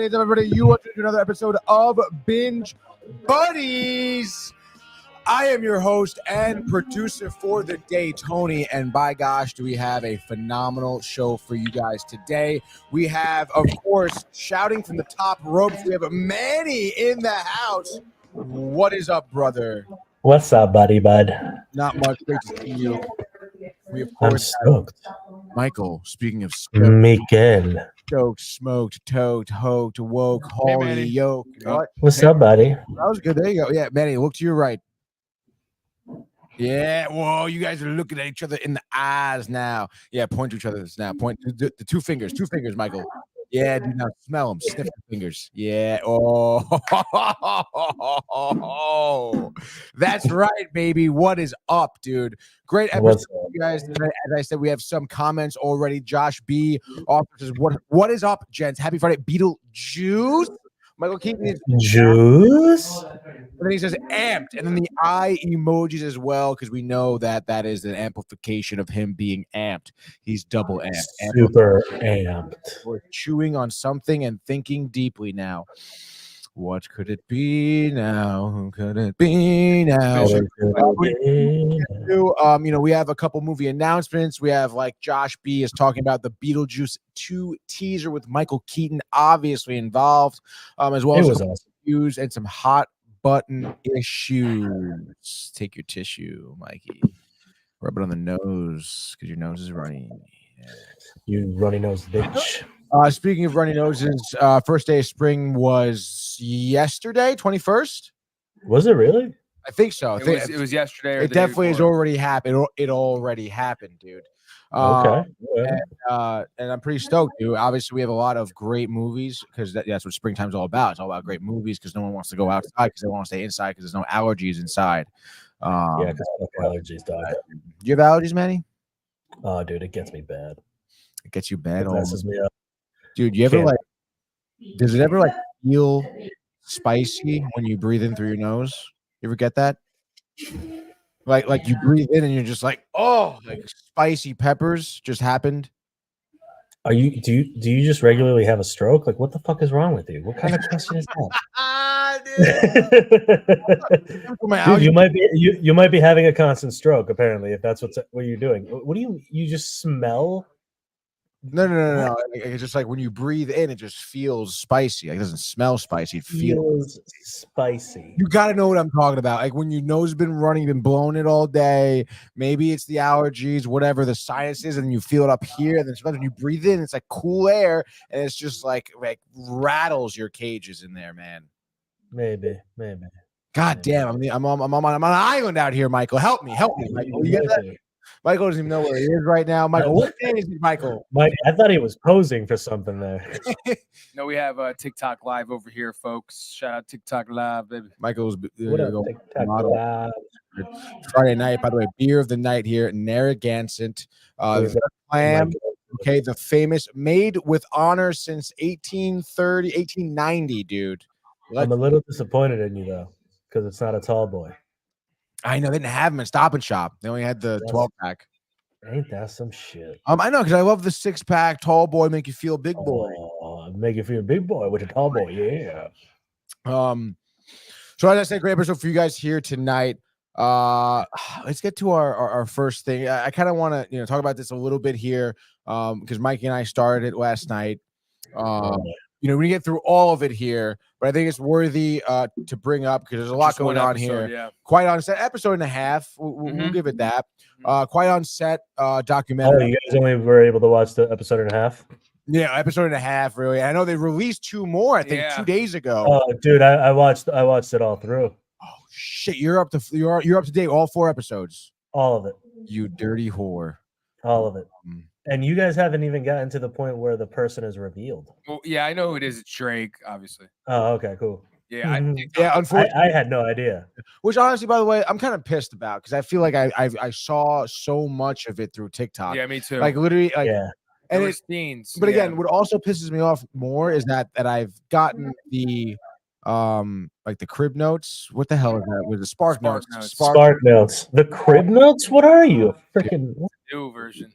is up, everybody? You are to another episode of Binge Buddies. I am your host and producer for the day, Tony, and by gosh, do we have a phenomenal show for you guys today. We have, of course, shouting from the top ropes, we have Manny in the house. What is up, brother? What's up, buddy, bud? Not much. Great to see you. We, of I'm course, stoked. Michael, speaking of stoked, Miguel. stoked, smoked, tote, hoked, woke, holy, yoke. What's up, buddy? That was good. There you go. Yeah, Manny, look to your right. Yeah, whoa, you guys are looking at each other in the eyes now. Yeah, point to each other now. Point to the two fingers, Michael. Yeah, dude, now smell them, sniff the fingers. Yeah, oh, that's right, baby. What is up, dude? Great episode, you guys. As I said, we have some comments already. Josh B. offers, what is up, gents? Happy Friday, Beetlejuice. Michael Keaton is Juice. and then he says amped, and then the eye emojis as well, because we know that that is an amplification of him being amped. He's double amped. Super amped. We're chewing on something and thinking deeply now. What could it be now? Who could it be now? We have a couple movie announcements. We have, like, Josh B is talking about the Beetlejuice 2 teaser with Michael Keaton obviously involved, as well as some reviews and some hot button issues. Take your tissue, Mikey. Rub it on the nose because your nose is runny. Yeah. You runny nose bitch. Speaking of runny noses, first day of spring was yesterday, 21st. Was it really? I think so. It was yesterday. Or it definitely has already happened. It already happened, dude. Okay. And I'm pretty stoked, dude. Obviously, we have a lot of great movies because that's what springtime's all about. It's all about great movies because no one wants to go outside because they want to stay inside because there's no allergies inside. Yeah, because allergies, dog. Do you have allergies, Manny? Oh, dude, it gets me bad. It gets you bad. It messes me up. Dude, you ever does it ever feel spicy when you breathe in through your nose? You ever get that? Like you breathe in and you're just like, oh, like spicy peppers just happened. Do you just regularly have a stroke? Like, what the fuck is wrong with you? What kind of question is that? Dude, you might be having a constant stroke, apparently, if that's what you're doing. What do you just smell? No. It's just like when you breathe in, it just feels spicy. Like, it doesn't smell spicy. It feels spicy. You got to know what I'm talking about. Like when your nose has been running, been blowing it all day. Maybe it's the allergies, whatever the sinuses, and you feel it up here. And then sometimes when you breathe in, it's like cool air, and it's just like rattles your cages in there, man. Maybe. God damn! I'm on an island out here, Michael. Help me, Michael. You get that? Michael doesn't even know where he is right now. Michael, what day is it, Michael? Mike, I thought he was posing for something there. No, we have TikTok Live over here, folks. Shout out TikTok Live, baby. Michael's TikTok Live. Friday night, by the way, beer of the night here, Narragansett. Clam, okay, the famous, made with honor since 1890, dude. I'm a little disappointed in you, though, because it's not a tall boy. I know they didn't have them in Stop and Shop. They only had the 12-pack. Ain't that some shit? I know, because I love the 6-pack tall boy, make you feel big boy. Make you feel big boy with a tall boy, yeah. So as I said, great episode for you guys here tonight. Let's get to our first thing. I kind of want to talk about this a little bit here, because Mikey and I started it last night. We get through all of it here, but I think it's worthy to bring up because there's a lot going on here. Yeah. Quite on set, episode and a half. We'll give it that. Quite on set documentary. Oh, you guys only were able to watch the episode and a half? Yeah, episode and a half, really. I know they released 2 more, I think 2 days ago. Oh, dude, I watched it all through. Oh shit, you're up to date, all 4 episodes. All of it. You dirty whore. All of it. And you guys haven't even gotten to the point where the person is revealed. Well, yeah, I know who it is. It's Drake, obviously. Oh, okay, cool. Yeah, unfortunately, I had no idea. Which, honestly, by the way, I'm kind of pissed about because I feel like I saw so much of it through TikTok. Yeah, me too. Like literally, and it's scenes. But again, what also pisses me off more is that I've gotten the the crib notes. What the hell is that? With the Spark Notes? Spark Notes. The crib notes. What are you? Freaking new version.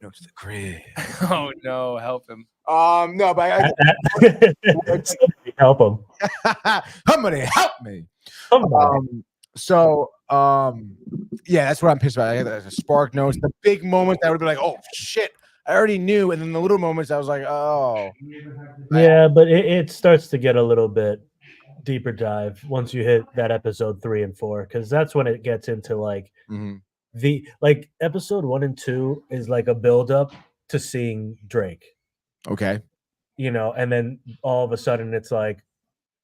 No to the crib. Oh no, help him. No, but help him. Somebody help me. Somebody. Yeah, that's what I'm pissed about. I got the spark notes, the big moments I would be like, oh shit, I already knew, and then the little moments I was like, oh. Yeah, but it starts to get a little bit deeper dive once you hit that episode 3 and 4, because that's when it gets into like the like episode 1 and 2 is like a build up to seeing Drake. Okay. You know, and then all of a sudden it's like,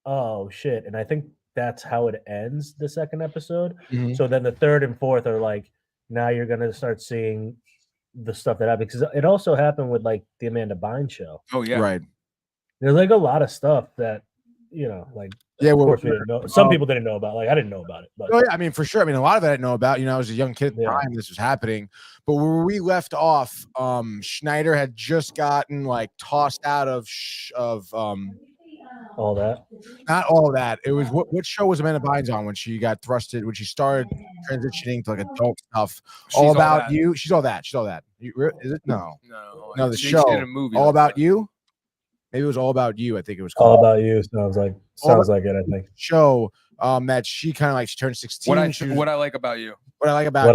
oh shit. And I think that's how it ends the second episode. So then the third and fourth are like, now you're gonna start seeing the stuff that happened, because it also happened with like the Amanda Bynes show. Oh yeah, right. There's like a lot of stuff that, you know, like Yeah, of well, course we didn't know. Some people didn't know about. Like I didn't know about it. But oh, yeah, I mean, for sure. I mean, a lot of that I didn't know about. You know, I was a young kid at the time this was happening. But where we left off, Schneider had just gotten like tossed out of all that. Not all that. It was what show was Amanda Bynes on when she got thrusted, when she started transitioning to like adult stuff? All About You. She's all that. She's all that. Is it? No. No, the show. Did a movie All like About that. You. Maybe it was All About You. I think it was called. All About You sounds like it. I think show that she kind of like she turned 16. What I Like About You. What I Like About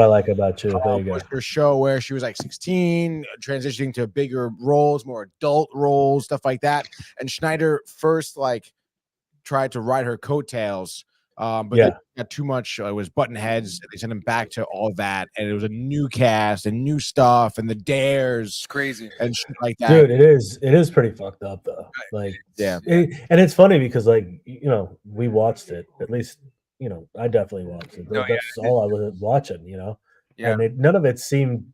You. There you go. Was her show where she was like 16, transitioning to bigger roles, more adult roles, stuff like that. And Schneider first like tried to ride her coattails, but they got too much. It was button heads. They sent him back to all that, and it was a new cast and new stuff and the dares. It's crazy and shit like that. Dude, it is pretty fucked up though. Like, and it's funny because like, you know, we watched it, at least, you know, I definitely watched it. That's all I was watching, you know. Yeah. And none of it seemed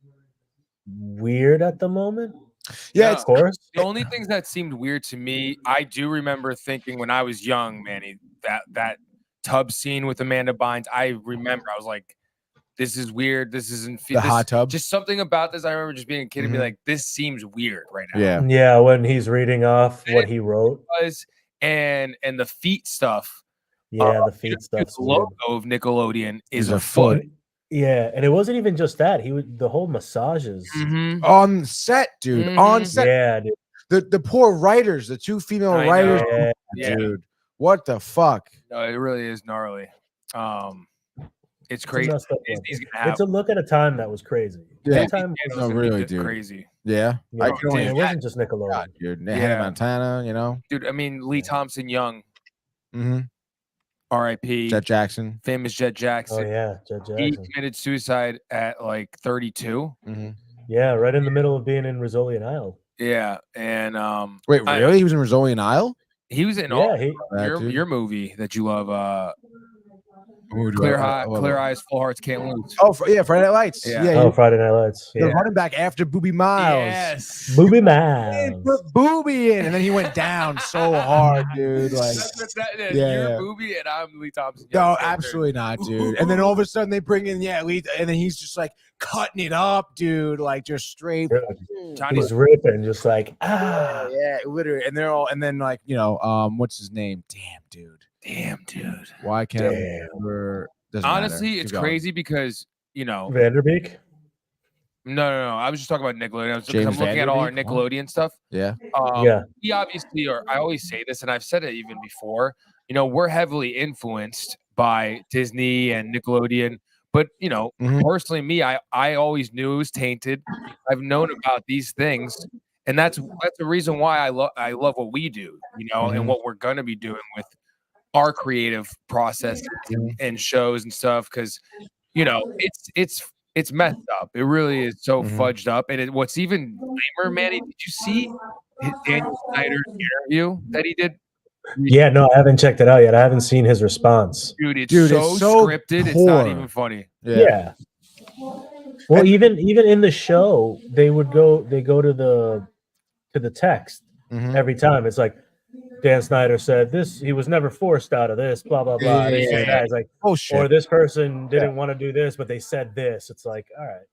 weird at the moment. Yeah, of course. The only things that seemed weird to me, I do remember thinking when I was young, Manny, that tub scene with Amanda Bynes. I remember I was like, "This is weird. This isn't the hot tub." Just something about this. I remember just being a kid and be like, "This seems weird right now." Yeah, yeah. When he's reading off what he wrote, and the feet stuff. Yeah, the feet stuff. The logo of Nickelodeon is a foot. Yeah, and it wasn't even just that. He would the whole massages on set, dude. On set. Yeah, dude. The poor writers, the two female writers. Dude, what the fuck? No, it really is gnarly. It's crazy. It's a look at a time that was crazy. Yeah, that time was really, dude. Crazy. Yeah, it wasn't just Nickelodeon. God, dude. Hannah Montana, you know, dude. I mean, Lee Thompson Young. R.I.P. Jet Jackson. Famous Jet Jackson. Oh yeah, Jet Jackson. He committed suicide at like 32. Yeah, right in the middle of being in Rizzoli and Isle. Yeah, and wait, really? He was in Rizzoli and Isle? He was in your movie that you love. Clear Eyes, Full Hearts Can't Lose. Oh, Friday Night Lights. Yeah, Friday Night Lights. The running back after Booby Miles. Yes, Booby Miles. Put Booby in, and then he went down so hard, dude. Like, you're Booby, and I'm Lee Thompson. No, absolutely not, dude. And then all of a sudden they bring in Lee, and then he's just like cutting it up, dude. Like just straight. He's ripping, just like yeah, literally. And they're all, and then like what's his name? Damn, dude. Why can't I remember? Honestly, it's crazy because Vanderbeek. No. I was just talking about Nickelodeon. I'm looking at all our Nickelodeon stuff. Yeah. We obviously are. I always say this, and I've said it even before. We're heavily influenced by Disney and Nickelodeon. But personally, me, I always knew it was tainted. I've known about these things, and that's the reason why I love what we do. And what we're gonna be doing with our creative process and shows and stuff, because it's messed up. It really is so fudged up. And what's even lamer, Manny, did you see Daniel Snyder's interview that he did? Yeah, no, I haven't checked it out yet. I haven't seen his response. Dude, it's so scripted. Poor. It's not even funny. Yeah. Well, even in the show, they go to the text every time. It's like, Dan Snyder said this, he was never forced out of this, blah, blah, blah. It's like, oh, shit. Or this person didn't want to do this, but they said this. It's like, all right.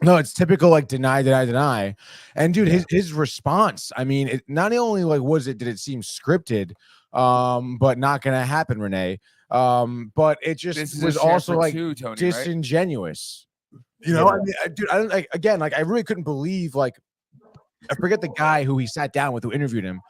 No, it's typical, like deny. And dude, his response, I mean, it not only like did it seem scripted, but not gonna happen, Renee. But it just was also like disingenuous. You know, I mean, dude, I don't like again, like I really couldn't believe like I forget the guy who he sat down with who interviewed him,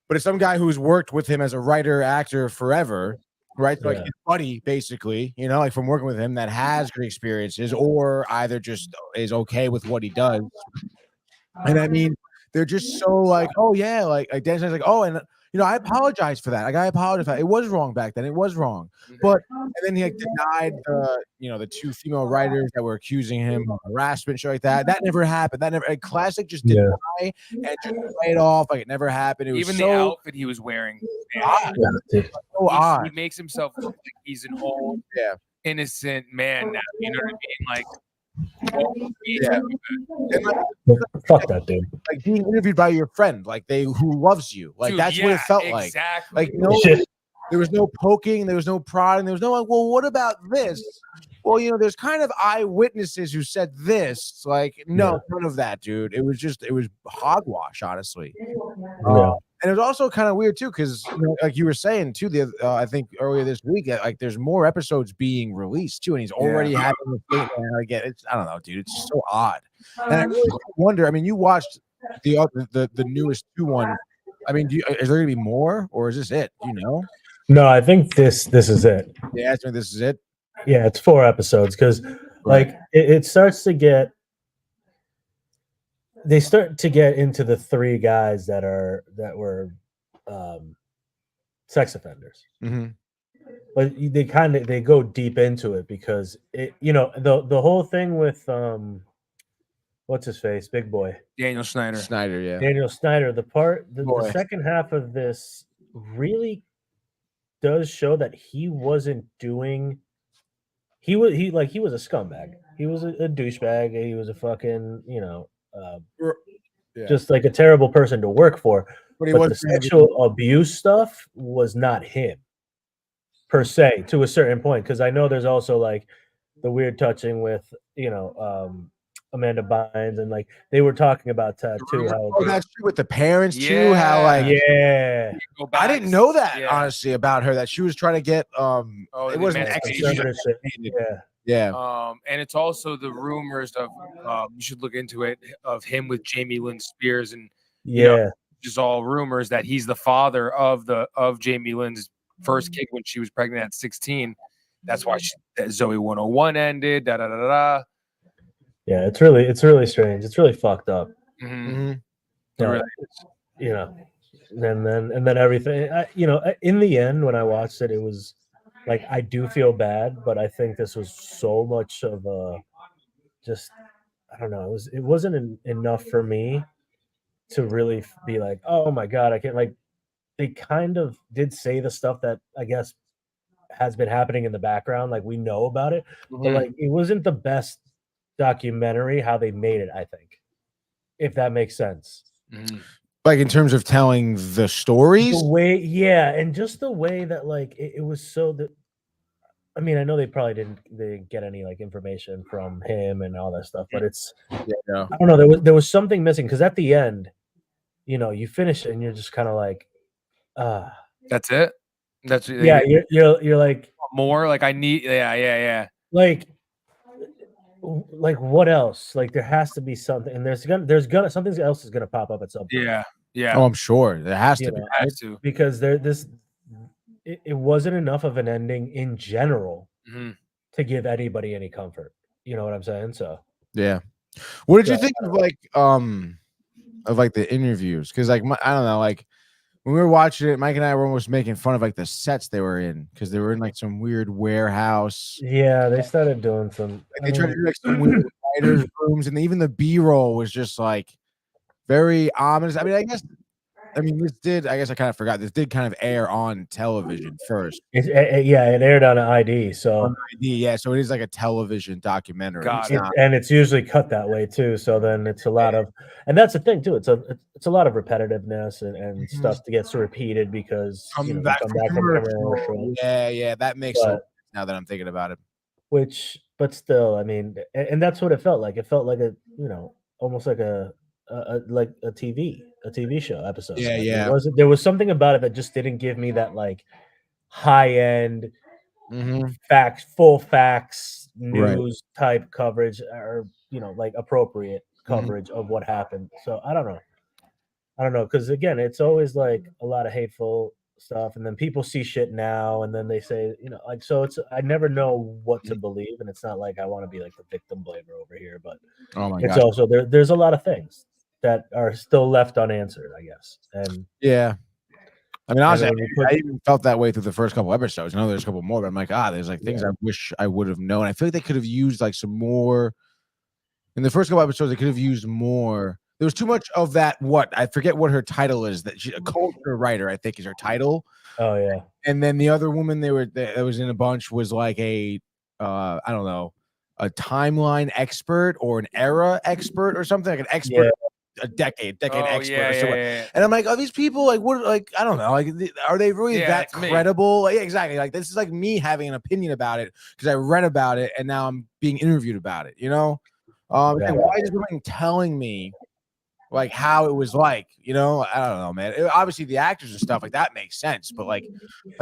but it's some guy who's worked with him as a writer, actor forever, right? So, like his buddy, basically, you know, like from working with him that has great experiences or either just is okay with what he does. And I mean, they're just so like, oh yeah, like Dan's like, oh, and you know, I apologize for that. Like I apologize for that. It was wrong back then. It was wrong. But and then he like denied the, you know, the 2 female writers that were accusing him of harassment, shit like that. That never happened. That never classic just deny and just play it off like it never happened. It was even so the outfit he was wearing. odd. So odd. He makes himself look like he's an old, innocent man now. You know what I mean? Like, fuck that dude. Like being interviewed by your friend, like who loves you. Like dude, that's what it felt like. Like no, there was no poking, there was no prodding, there was no like, well, what about this? Well, you know, there's kind of eyewitnesses who said this. Like, no, none of that, dude. It was hogwash, honestly. And it was also kind of weird too, because you know, like you were saying too, I think earlier this week, like there's more episodes being released too, and he's already having the statement. Like, I don't know, dude. It's just so odd. And I really wonder. I mean, you watched the newest 2 I mean, is there gonna be more, or is this it? Do you know? No, I think this is it. Yeah, I think this is it. Yeah, it's 4 episodes because like it starts to get. They start to get into the 3 guys that were sex offenders. But they go deep into it because it, you know, the whole thing with what's his face, big boy, Daniel Snyder. Daniel Snyder. The second half of this really does show that he wasn't doing. He was a scumbag. He was a douchebag. He was a fucking, you know, just like a terrible person to work for. But the sexual abuse stuff was not him per se to a certain point. Because I know there's also like the weird touching with, you know, Amanda Bynes, and like they were talking about too. How that's true with the parents too. How like I didn't know that honestly about her, that she was trying to get it wasn't and it's also the rumors of you should look into it, of him with Jamie Lynn Spears, and you know, just all rumors that he's the father of Jamie Lynn's first kid when she was pregnant at 16. That's why that Zoe 101 ended. Yeah, it's really strange. It's really fucked up. Really you know, and then everything. You know, in the end, when I watched it, it was like I do feel bad, but I think this was so much of a just I don't know. It wasn't enough for me to really be like, oh my god, I can't. Like they kind of did say the stuff that I guess has been happening in the background, like we know about it, but like it wasn't the best documentary how they made it, I think, if that makes sense. Like in terms of telling the stories, the way, and just the way that like it was so that I mean, I know they probably didn't get any like information from him and all that stuff, but it's I don't know, there was something missing because at the end, you know, you finish it and you're just kind of like, that's it. That's you're like more like I need like what else? Like there has to be something, and there's gonna something else is gonna pop up at some point. Oh, I'm sure there has to be. Because it wasn't enough of an ending in general to give anybody any comfort. You know what I'm saying? So what did you think of like the interviews? Because like I don't know, like when we were watching it, Mike and I were almost making fun of like the sets they were in, because they were in like some weird warehouse. Yeah, they started doing some. Like, they tried to do like some weird writers' rooms, and even the B-roll was just like very ominous. I mean, I guess I kind of forgot. This did kind of air on television first. It aired on an ID. So on ID, so it is like a television documentary. And it's usually cut that way too. So then it's a lot of, and that's the thing too. It's a lot of repetitiveness and stuff that gets repeated because you come back from commercial. That makes sense now that I'm thinking about it. But still, I mean, and that's what it felt like. It felt like almost like a TV show episode. There was something about it that just didn't give me that like high end full facts news type coverage or like appropriate coverage of what happened. So I don't know, because again, it's always like a lot of hateful stuff, and then people see shit now, and then they say, like, so it's I never know what to believe, and it's not like I want to be like the victim blamer over here, but oh my it's gosh, also there's a lot of things that are still left unanswered, I guess, and yeah. I mean, honestly, I put, even felt that way through the first couple episodes. I know there's a couple more, but I'm like, there's like things I wish I would have known. I feel like they could have used like some more in the first couple episodes. They could have used more. There was too much of that. What I forget what her title is. That she's a culture writer, I think, is her title. oh yeah. And then the other woman that was in a bunch was like a I don't know, a timeline expert or an era expert or something, like an expert. Yeah. A decade expert or yeah, something. yeah. And I'm like, are these people like what? Like I don't know. Like are they really that credible? Like, yeah, exactly. Like this is like me having an opinion about it because I read about it and now I'm being interviewed about it. And why is everyone telling me like how it was like? I don't know, man. Obviously the actors and stuff like that makes sense, but like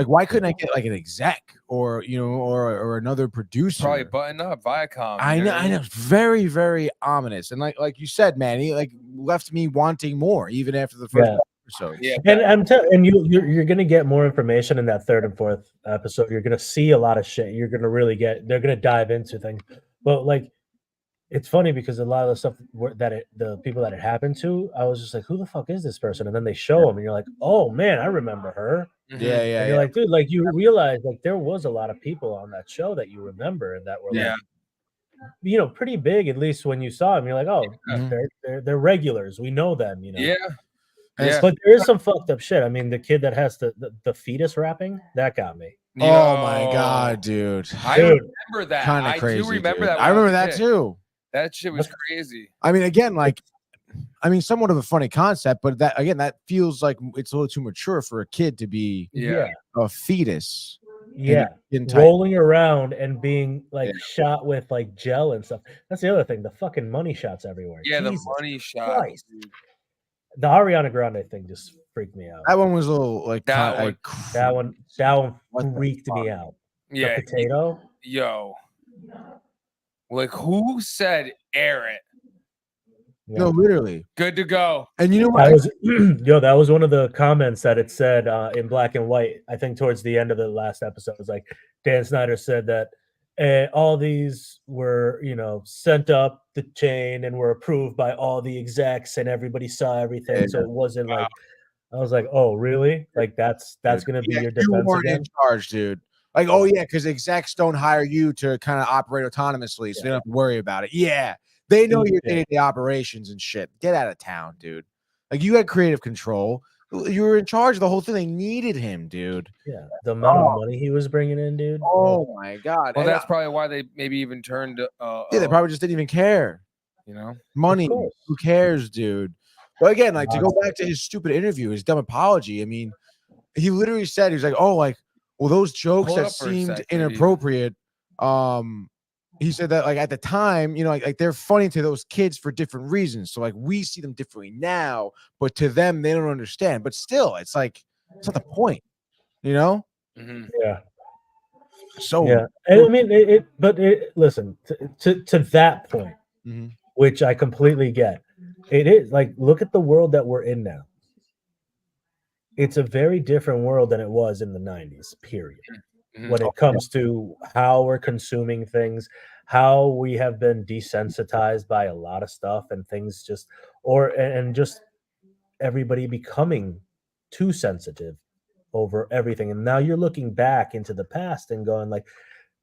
why couldn't I get like an exec or or another producer? Probably button up Viacom. I know. Very, very ominous, and like you said, man, he like left me wanting more even after the first episode. Yeah, and you're gonna get more information in that third and fourth episode. You're gonna see a lot of shit. You're gonna really they're gonna dive into things, but like. It's funny because a lot of the stuff the people that it happened to, I was just like, who the fuck is this person? And then they show them and you're like, oh man, I remember her. Yeah. And you're like, dude, like you realize like there was a lot of people on that show that you remember and that were like, pretty big, at least when you saw them. You're like, oh, they're regulars. We know them, Yeah. But there is some fucked up shit. I mean, the kid that has the fetus rapping, that got me. Oh my god, dude. I remember that. Kind of crazy. I do remember that. I remember that too. That shit was crazy. I mean, again, somewhat of a funny concept, but that feels like it's a little too mature for a kid to be a fetus. Yeah, rolling around and being like shot with like gel and stuff. That's the other thing. The fucking money shots everywhere. Yeah, Jesus the money shots. The Ariana Grande thing just freaked me out. That one was a little like that one freaked me out. Yeah, the potato. Like who said air it? No, literally. Good to go. And you know what? That was one of the comments that it said in black and white. I think towards the end of the last episode, it was like Dan Snyder said that all these were, sent up the chain and were approved by all the execs and everybody saw everything. So it wasn't like I was like, oh, really? Like that's gonna be your defense you weren't again? in charge, dude. Like, oh yeah, because execs don't hire you to kind of operate autonomously, so they don't have to worry about it. Yeah, they know your day-to-day operations and shit. Get out of town, dude. Like you had creative control. You were in charge of the whole thing. They needed him, dude. Yeah, the amount of money he was bringing in, dude. Oh my god. Well, that's probably why they maybe even turned. They probably just didn't even care. Money. Who cares, dude? But again, like to go back to his stupid interview, his dumb apology. I mean, he literally said he was like, "Oh, like, well, those jokes that seemed inappropriate." He said that like at the time, like they're funny to those kids for different reasons. So like we see them differently now, but to them they don't understand. But still, it's like it's not the point, Yeah. So yeah, I mean, listen to that point, which I completely get. It is like look at the world that we're in now. It's a very different world than it was in the 90s, period. When it comes to how we're consuming things, how we have been desensitized by a lot of stuff and things just everybody becoming too sensitive over everything. And now you're looking back into the past and going like,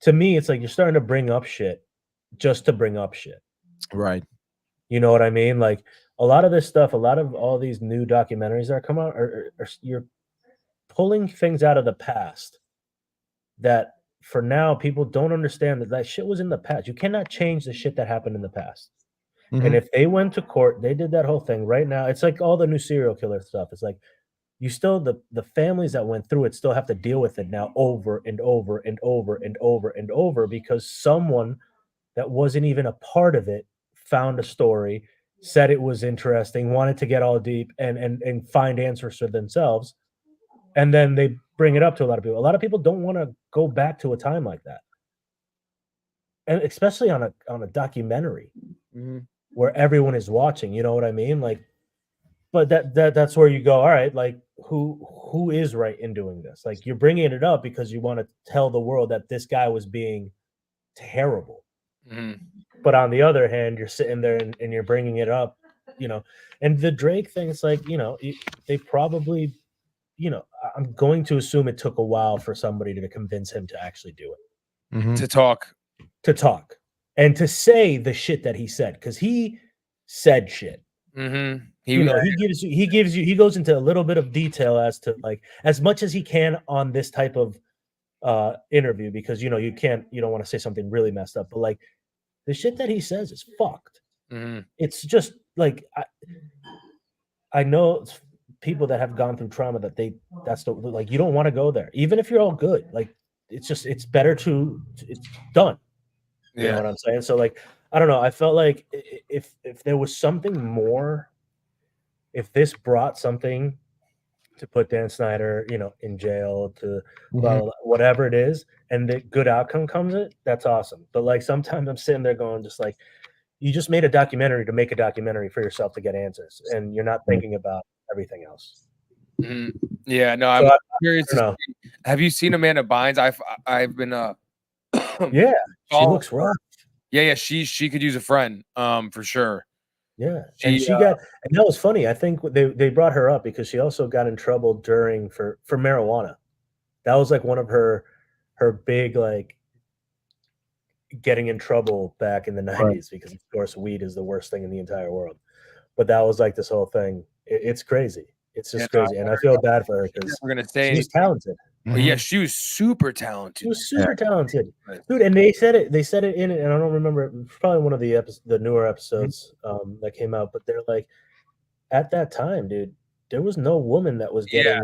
to me, it's like you're starting to bring up shit just to bring up shit. Right. You know what I mean? Like a lot of this stuff, a lot of all these new documentaries that are coming out are you're pulling things out of the past that for now people don't understand that shit was in the past. You cannot change the shit that happened in the past. And if they went to court, they did that whole thing right now. It's like all the new serial killer stuff. It's like you still the families that went through it still have to deal with it now over and over and over and over and over because someone that wasn't even a part of it found a story, said it was interesting, wanted to get all deep and find answers for themselves. And then they bring it up to a lot of people. A lot of people don't want to go back to a time like that. and especially on a documentary where everyone is watching. You know what I mean? Like, but that's where you go. All right, like who is right in doing this? Like, you're bringing it up because you want to tell the world that this guy was being terrible. But on the other hand, you're sitting there and you're bringing it up, and the Drake thing, it's like, they probably, I'm going to assume it took a while for somebody to convince him to actually do it. To talk And to say the shit that he said, because he said shit. He goes into a little bit of detail as to, like, as much as he can on this type of interview, because you don't want to say something really messed up, but like the shit that he says is fucked. It's just like, I know people that have gone through trauma that's like, you don't want to go there, even if you're all good. Like, it's better it's done. You know what I'm saying? So, like, I don't know. I felt like if there was something more, if this brought something to put Dan Snyder, in jail, to whatever it is, and the good outcome comes it, that's awesome. But like, sometimes I'm sitting there going, just like, you just made a documentary to make a documentary for yourself to get answers, and you're not thinking about everything else. Yeah, no, I'm curious. Have you seen Amanda Bynes? I've been yeah, she looks rough. Yeah, she could use a friend, for sure. Yeah, and that was funny. I think they brought her up because she also got in trouble for marijuana. That was like one of her big, like, getting in trouble back in the 90s, because of course weed is the worst thing in the entire world. But that was like this whole thing. It's crazy. It's just crazy, and I feel bad for her because she's talented. Yeah, she was super talented. She was super talented, dude. And they said it in it, and I don't remember. It was probably one of the newer episodes that came out. But they're like, at that time, dude, there was no woman that was getting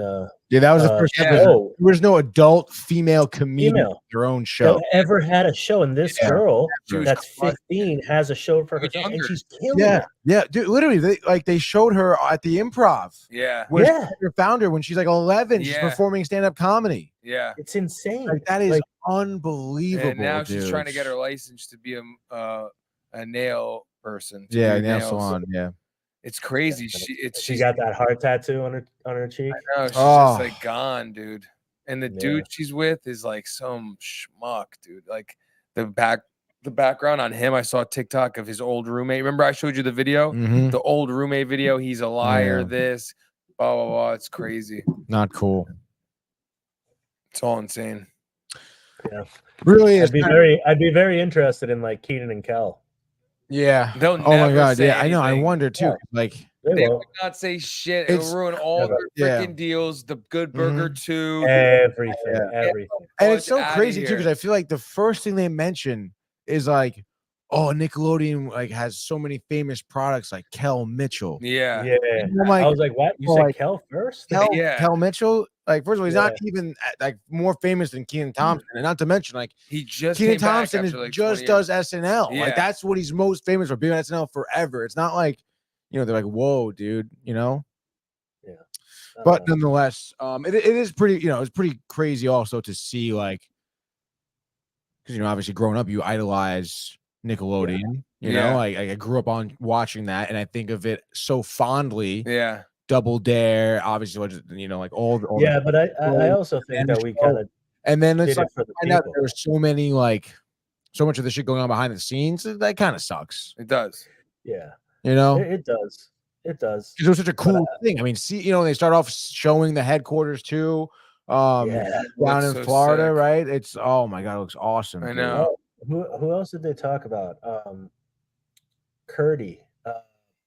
that was the first episode. There was no adult female comedian with their own show that ever had a show, and this girl that's 15 has a show for herself, and she's killing it. Yeah, dude, literally, they showed her at the Improv. Her founder, when she's like 11, she's performing stand-up comedy. Yeah, it's insane. Like, that is unbelievable. And now she's trying to get her license to be a nail person. Nail salon. Yeah. It's crazy. She got that heart tattoo on her cheek. I know, she's just like gone, dude. And the dude she's with is like some schmuck, dude. Like, the background on him, I saw a TikTok of his old roommate. Remember I showed you the video? The old roommate video. He's a liar. This, blah blah blah. It's crazy. Not cool. It's all insane. Yeah, really is. I'd be very interested in, like, Keenan and Kel. Yeah. They'll oh my god. Yeah, anything. I know. I wonder too. Yeah. Like, they would not say shit. It'll ruin all their freaking deals. The Good Burger 2, everything. And it's so crazy too, because I feel like the first thing they mention is like, oh, Nickelodeon like has so many famous products like Kel Mitchell. Yeah. Like, I was like, what? You said like, Kel first? Kel Mitchell. Like, first of all, he's not even like more famous than Kenan Thompson, and not to mention, like, he just Kenan Thompson just does SNL. Yeah. Like, that's what he's most famous for, being on SNL forever. It's not like, they're like, whoa, dude, Yeah. But nonetheless, it is pretty, it's pretty crazy also to see, like, because obviously growing up, you idolize Nickelodeon. You know, like, I grew up on watching that, and I think of it so fondly. Yeah. Double Dare, obviously, like all but I also think that we kind of, and then it's like find out there was so much of the shit going on behind the scenes. That kind of sucks. It does. Yeah. It does. It does. Because it was such a cool thing. I mean, they start off showing the headquarters too, down in Florida, sick. Right? It's, oh my god, it looks awesome. I know. Who else did they talk about? Curdy.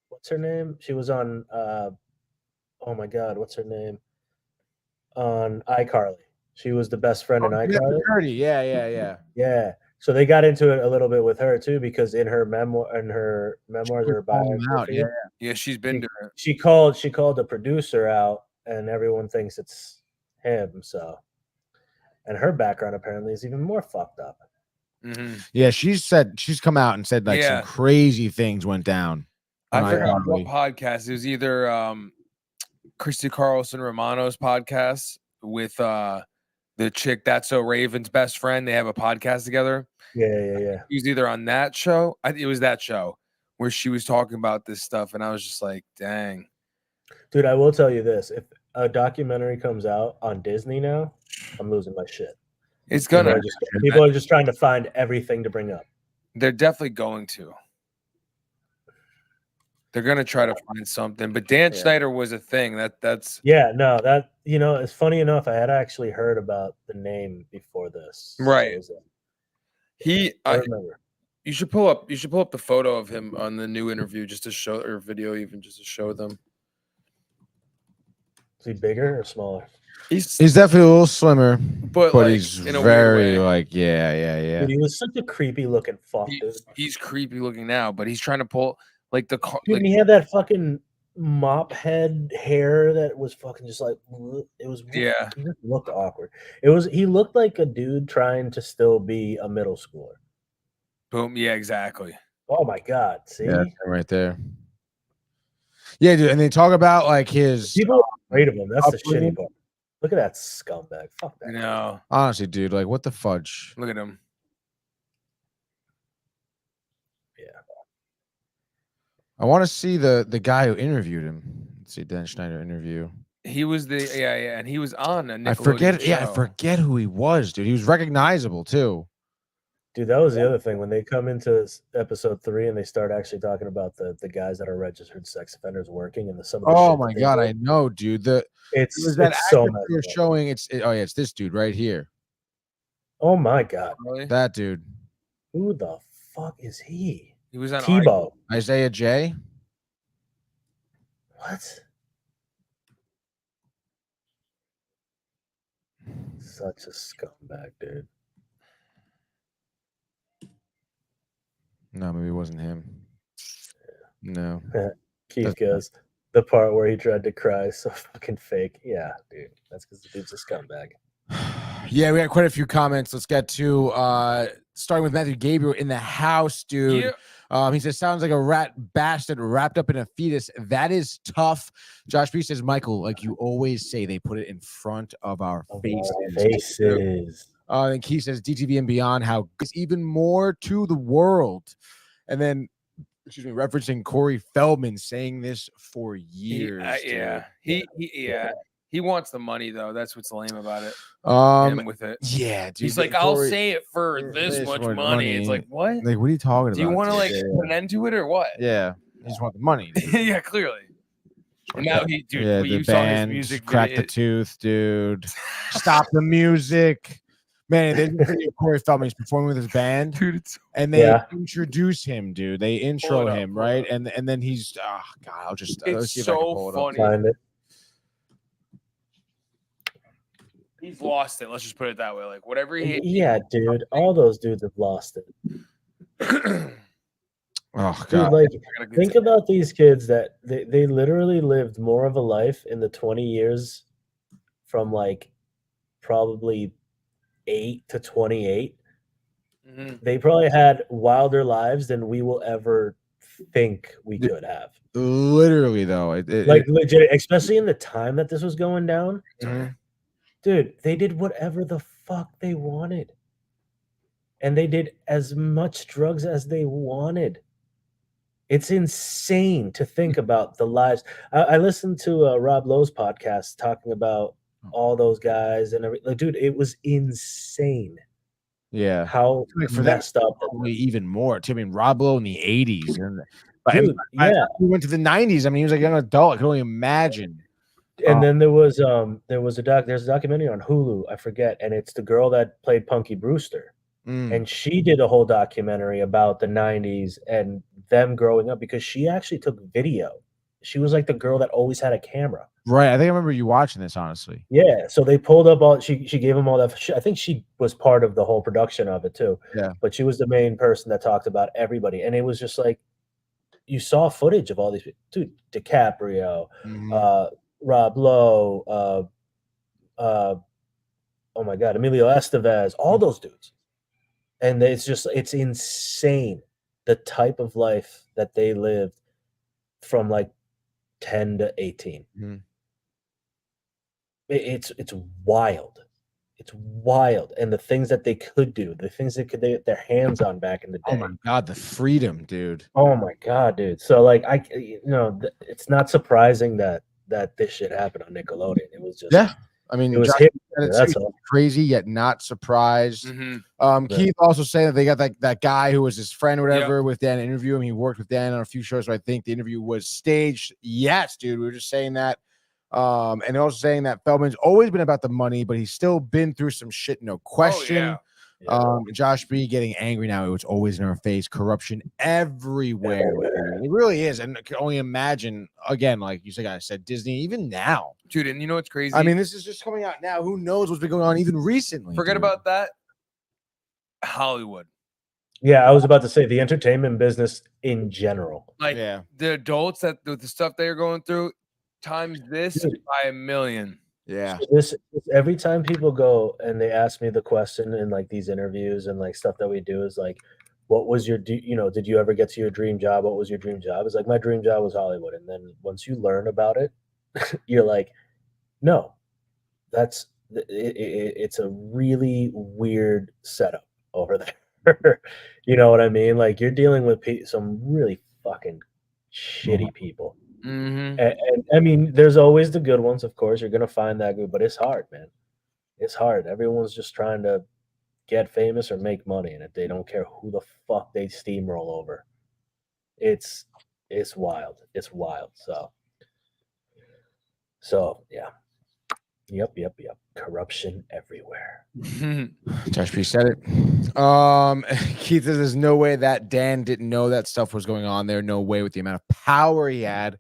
What's her name? She was on. Oh my god, what's her name? On iCarly. She was the best friend in iCarly. Curdy. Yeah. So they got into it a little bit with her too, because in her memoirs or biography, she's been doing it. She called the producer out, and everyone thinks it's him. So, and her background apparently is even more fucked up. Yeah, she's come out and said like some crazy things went down. I forgot what podcast. It was either Christy Carlson Romano's podcast with the chick That's So Raven's best friend. They have a podcast together. Yeah. He was either on that show. I think it was that show where she was talking about this stuff, and I was just like, dang. Dude, I will tell you this: if a documentary comes out on Disney now, I'm losing my shit. It's gonna. People are just trying to find everything to bring up. They're definitely going to. They're gonna try to find something. But Dan Schneider was a thing. That's it's funny enough. I had actually heard about the name before this. Right. I remember. You should pull up the photo of him on the new interview just to show, or video even just to show them. Is he bigger or smaller? He's definitely a little slimmer, but like, he's in a very weird way. like yeah. Dude, he was such a creepy looking fuck, dude. He's creepy looking now, but he's trying to pull like the car. Dude, he had that fucking mop head hair that was fucking just like it was. Yeah, he just looked awkward. He looked like a dude trying to still be a middle schooler. Boom. Yeah, exactly. Oh my god! See, yeah, right there. Yeah, dude, and they talk about like his people are afraid of him. That's the shitty part. Look at that scumbag. Fuck that. No, honestly, dude, like what the fudge? Look at him. Yeah. I want to see the guy who interviewed him. Let's see, Dan Schneider interview. He was and he was on a Nickelodeon I forget. show. Yeah, I forget who he was, dude. He was recognizable too. Dude, that was the other thing when they come into episode 3 and they start actually talking about the guys that are registered sex offenders working and some of the Oh shit my god, I know, dude. It's that so you're showing. It's this dude right here. Oh my god, really? That dude. Who the fuck is he? He was on Tebow. Isaiah J. What? Such a scumbag, dude. No, maybe it wasn't him. No. Keith goes, the part where he tried to cry so fucking fake. Yeah, dude. That's because the dude's a scumbag. Yeah, we had quite a few comments. Let's get to starting with Matthew Gabriel in the house, dude. Yeah. He says, sounds like a rat bastard wrapped up in a fetus. That is tough. Josh B says, Michael, like you always say, they put it in front of our faces. And Keith says, DTV and beyond, how it's even more to the world. And then, referencing Corey Feldman saying this for years. He wants the money though. That's what's lame about it. Him with it. Yeah, dude. He's like, I'll say it for this much money. It's like, what? Like, what are you talking about? Do you want to like put an end to it or what? Yeah, he just want the money. Yeah, clearly. And now he, dude, yeah, you the saw his band music crack the tooth, dude. Stop the music. Man, they Corey Feldman, he's performing with his band, dude, and they introduce him, dude. They intro him, right? And then he's God, I'll just let's see if I can pull it funny. Up. He's lost it. Let's just put it that way. Like whatever he dude. All those dudes have lost it. Oh God. Dude, like think about these kids that they literally lived more of a life in the 20 years from like probably 8 to 28. Mm-hmm. They probably had wilder lives than we will ever think we could have. Literally, though, legit, especially in the time that this was going down. Mm-hmm. Dude, they did whatever the fuck they wanted, and they did as much drugs as they wanted. It's insane to think about the lives. I listened to Rob Lowe's podcast talking about all those guys and everything. Like, dude, it was insane. Yeah, how for messed up. Probably even more. I mean, Rob Lowe in the 80s, and we went to the 90s. I mean, he was like a young adult. I can only imagine. And then there's a documentary on Hulu. I forget, and it's the girl that played Punky Brewster, and she did a whole documentary about the 90s and them growing up because she actually took video. She was like the girl that always had a camera. Right. I think I remember you watching this, honestly. Yeah. So they pulled up all, she gave them all that. I think she was part of the whole production of it too. Yeah. But she was the main person that talked about everybody. And it was just like, you saw footage of all these people. Dude, DiCaprio, Rob Lowe, oh my God, Emilio Estevez, all those dudes. And it's insane the type of life that they lived from like 10 to 18. It's wild. It's wild, and the things that they could do, the things they could get their hands on back in the day. Oh my god, the freedom, dude. Oh my god, dude. So like it's not surprising that this shit happened on Nickelodeon. It was just I mean, it was Josh hit. said it That's too, all. crazy yet not surprised. Keith also saying that they got that guy who was his friend or whatever with Dan interview him. He worked with Dan on a few shows, so I think the interview was staged. Yes, dude, we were just saying that. And also saying that Feldman's always been about the money, but he's still been through some shit, no question. Josh B getting angry now. It was always in our face. Corruption everywhere. It really is. And I can only imagine, again, like you said, Disney, even now. Dude, and you know what's crazy? I mean, this is just coming out now. Who knows what's been going on even recently? Forget about that. Hollywood. Yeah, I was about to say the entertainment business in general. Like the adults that with the stuff they are going through, times this by a million. Yeah. So this every time people go and they ask me the question in like these interviews and like stuff that we do is like, what was your did you ever get to your dream job? What was your dream job? It's like my dream job was Hollywood. And then once you learn about it, you're like, no, it's a really weird setup over there. You know what I mean? Like you're dealing with some really fucking shitty people. And I mean, there's always the good ones, of course. You're gonna find that good, but it's hard, man. It's hard. Everyone's just trying to get famous or make money, and if they don't care who the fuck they steamroll over, it's wild. It's wild. So yeah. Yep. Corruption everywhere. Josh P said it. Keith says there's no way that Dan didn't know that stuff was going on there. No way with the amount of power he had.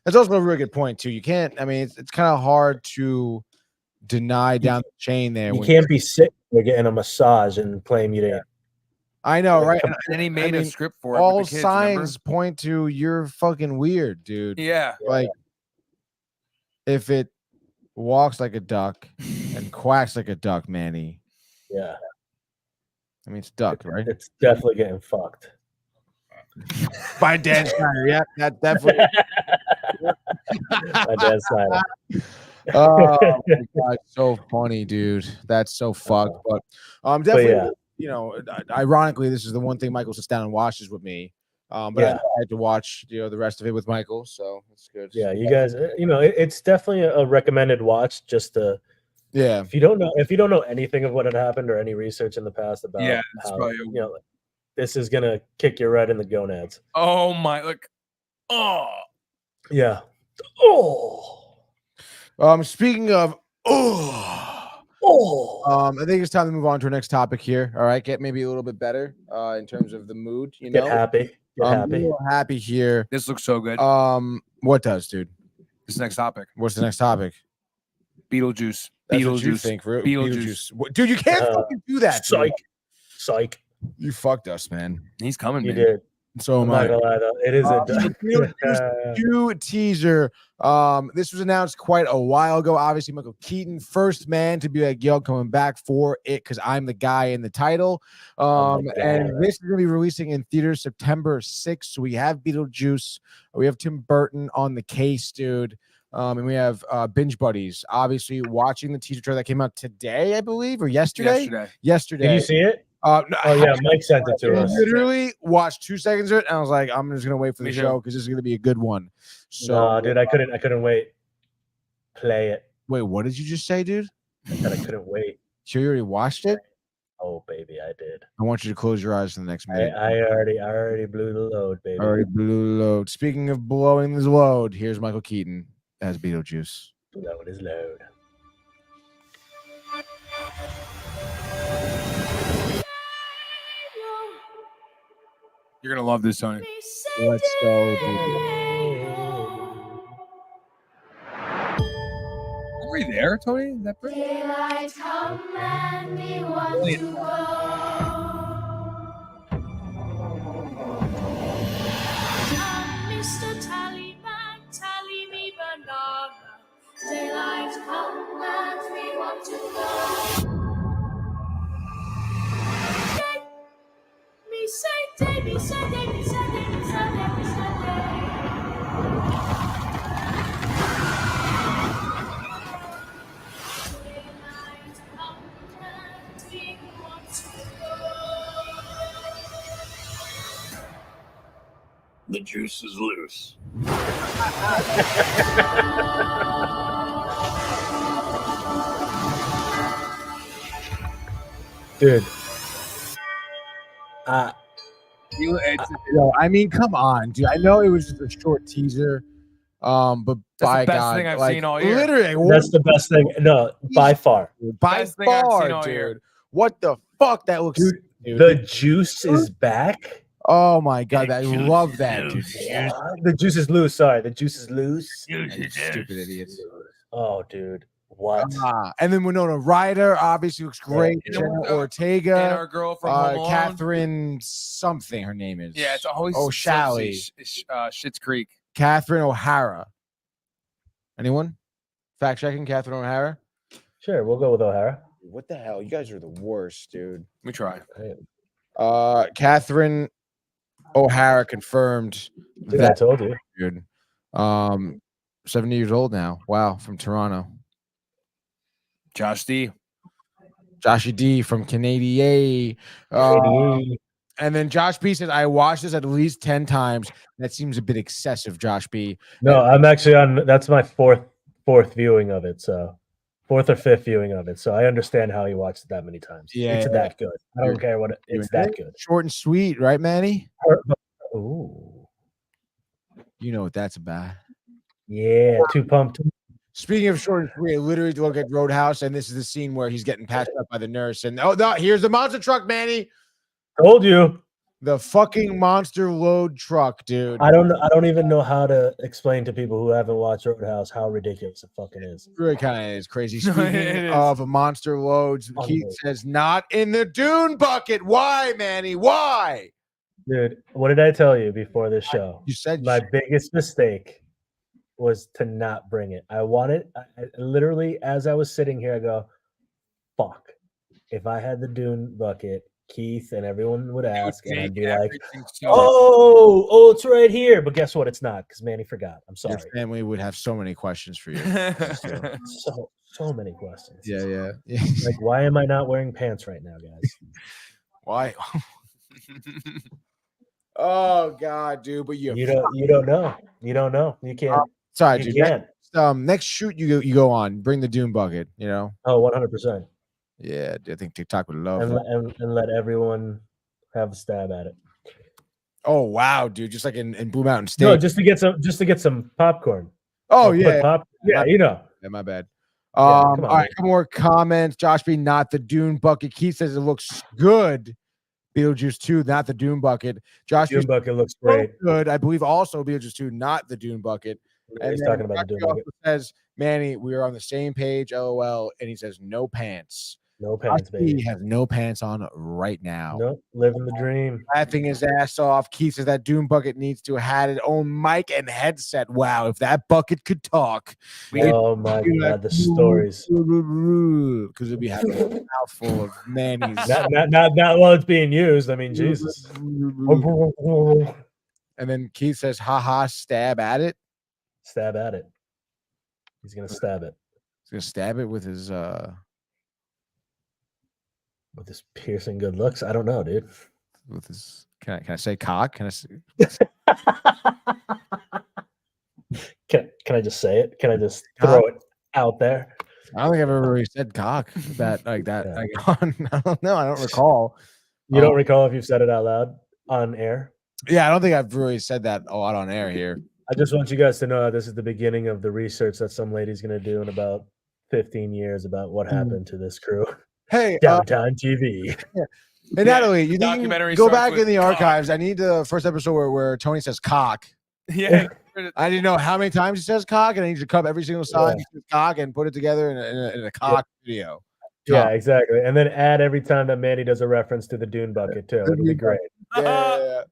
That's also a really good point too. You can't. I mean, it's kind of hard to deny down the chain there. You can't be sick or getting a massage and claim you didn't. I know, right? And he made a script for it. All with the kids, signs point to you're fucking weird, dude. Yeah. Like if it walks like a duck and quacks like a duck, Manny. Yeah. I mean, it's duck, right? It's definitely getting fucked. By Dan Snyder. Yeah, that definitely. By Dan Snyder. Oh my god, so funny, dude. That's so fucked. But definitely, ironically, this is the one thing Michael sits down and watches with me. But I had to watch, the rest of it with Michael, so it's good. Yeah, you guys, it's definitely a recommended watch. Just to, if you don't know anything of what had happened or any research in the past about how this is gonna kick you right in the gonads. Oh my! Look, yeah. Speaking of I think it's time to move on to our next topic here. All right, get maybe a little bit better in terms of the mood. Get happy. We're happy here. This looks so good. What does, dude? This next topic. What's the next topic? Beetlejuice. That's what you think, Beetlejuice. Dude, you can't fucking do that. Psych. You fucked us, man. He's coming. You man. did. So am I. It is a new teaser. This was announced quite a while ago. Obviously, Michael Keaton, first man to be like, yo, coming back for it because I'm the guy in the title. And this is going to be releasing in theaters September 6th. So we have Beetlejuice. We have Tim Burton on the case, dude. And we have Binge Buddies, obviously watching the teaser trailer that came out today, I believe, or yesterday. Did you see it? No, Mike sent it to us. Literally watched 2 seconds of it, and I was like, I'm just gonna wait for the show because this is gonna be a good one. So, dude, I couldn't wait. Play it. Wait, what did you just say, dude? I said I couldn't wait. Sure, you already watched it? Oh, baby, I did. I want you to close your eyes for the next minute. I already blew the load, baby. Already blew the load. Speaking of blowing the load, here's Michael Keaton as Beetlejuice. Blowing his load. You're gonna love this, Tony. Let's go, dude. Are we there, Tony? Is that pretty? Daylight come and we want to go. Mr. Tallyman, tally me banana. Daylight come and we want to go. Me say day, me say day, me say day, me say day, me say day. Daylight come want to go. The juice is loose. Dude. Yo, I mean, come on, dude. I know it was just a short teaser, but That's by the best God, thing I've like, seen all year. literally, That's the best thing. No, by far. by Best thing I've seen far, all dude. year. What the fuck? That looks. Dude, the juice is back. Oh my God, I love that, dude. The juice is loose. Sorry, the juice is loose. Stupid idiots. Oh, dude, what? And then Winona Ryder obviously looks great. Yeah. Jenna And Ortega, our girl from Home Alone. Catherine something. Her name is. Yeah, it's always O'Shalley. Schitt's Creek. Catherine O'Hara. Anyone? Fact checking Catherine O'Hara. Sure, we'll go with O'Hara. What the hell? You guys are the worst, dude. Let me try. Catherine O'Hara confirmed Dude, that. I told you. Dude. 70 years old now. Wow, from Toronto. Joshy D from Canada. And then Josh B says, I watched this at least 10 times. That seems a bit excessive, Josh B. No, I'm actually on. That's my fourth viewing of it. So, fourth or fifth viewing of it. So I understand how you watched it that many times. Yeah, it's that good. I don't care what it's that good. Short and sweet, right, Manny? Ooh, you know what that's about. Yeah, too pumped. Speaking of short and sweet, I literally look at Roadhouse, and this is the scene where he's getting passed up by the nurse. And no, here's the monster truck, Manny. Told you. The fucking monster load truck, dude. I don't even know how to explain to people who haven't watched Roadhouse how ridiculous it fucking is. It really kind of is crazy. Speaking of monster loads, Keith says not in the dune bucket. Why, Manny? Why? Dude, what did I tell you before this show? You said my biggest mistake was to not bring it. I wanted, literally, as I was sitting here, I go, fuck. If I had the dune bucket, Keith and everyone would ask, and I'd be like, oh, it's right here. But guess what? It's not, because Manny forgot. I'm sorry. Your family would have so many questions for you. so many questions. Yeah. Like, why am I not wearing pants right now, guys? Why? Oh God, dude! But you don't know. You don't know. You can't. Sorry, you dude. Can't. Next shoot you go on. Bring the dune bucket. You know. Oh, 100%. Yeah, I think TikTok would love and let everyone have a stab at it. Oh wow, dude! Just like in Blue Mountain State. No, just to get some popcorn. Oh yeah, you know. Yeah, my bad. All right, couple more comments. Josh B, not the dune bucket. Keith says it looks good. Beetlejuice 2, not the dune bucket. Josh Dune bucket looks great. Good. I believe also Beetlejuice 2, not the dune bucket. And he's talking about the dune bucket. Says, Manny, we are on the same page, LOL. And he says, no pants. No pants, baby. He has no pants on right now. Nope, living the dream. Laughing his ass off. Keith says that dune bucket needs to have its own mic and headset. Wow, if that bucket could talk. Oh my God, the stories. Because it'd be having a mouthful of Manny's. Not while it's being used. I mean, Jesus. And then Keith says, haha, stab at it. Stab at it. He's gonna stab it. He's gonna stab it with his piercing good looks. I don't know, dude. With his can I say cock? Can I say can I just say it? Can I just throw it out there? I don't think I've ever really said cock like that. Yeah. I don't know. I don't recall. You don't recall if you've said it out loud on air? Yeah, I don't think I've really said that a lot on air here. I just want you guys to know this is the beginning of the research that some lady's going to do in about 15 years about what happened to this crew. Hey, Downtown TV. Yeah. Hey, Natalie, you think go back in the archives? I need the first episode where Tony says cock. Yeah. I didn't know how many times he says cock, and I need to cut every single time he says cock and put it together in a cock video. Yeah, exactly. And then add every time that Manny does a reference to the dune bucket too. It'll be great. Yeah.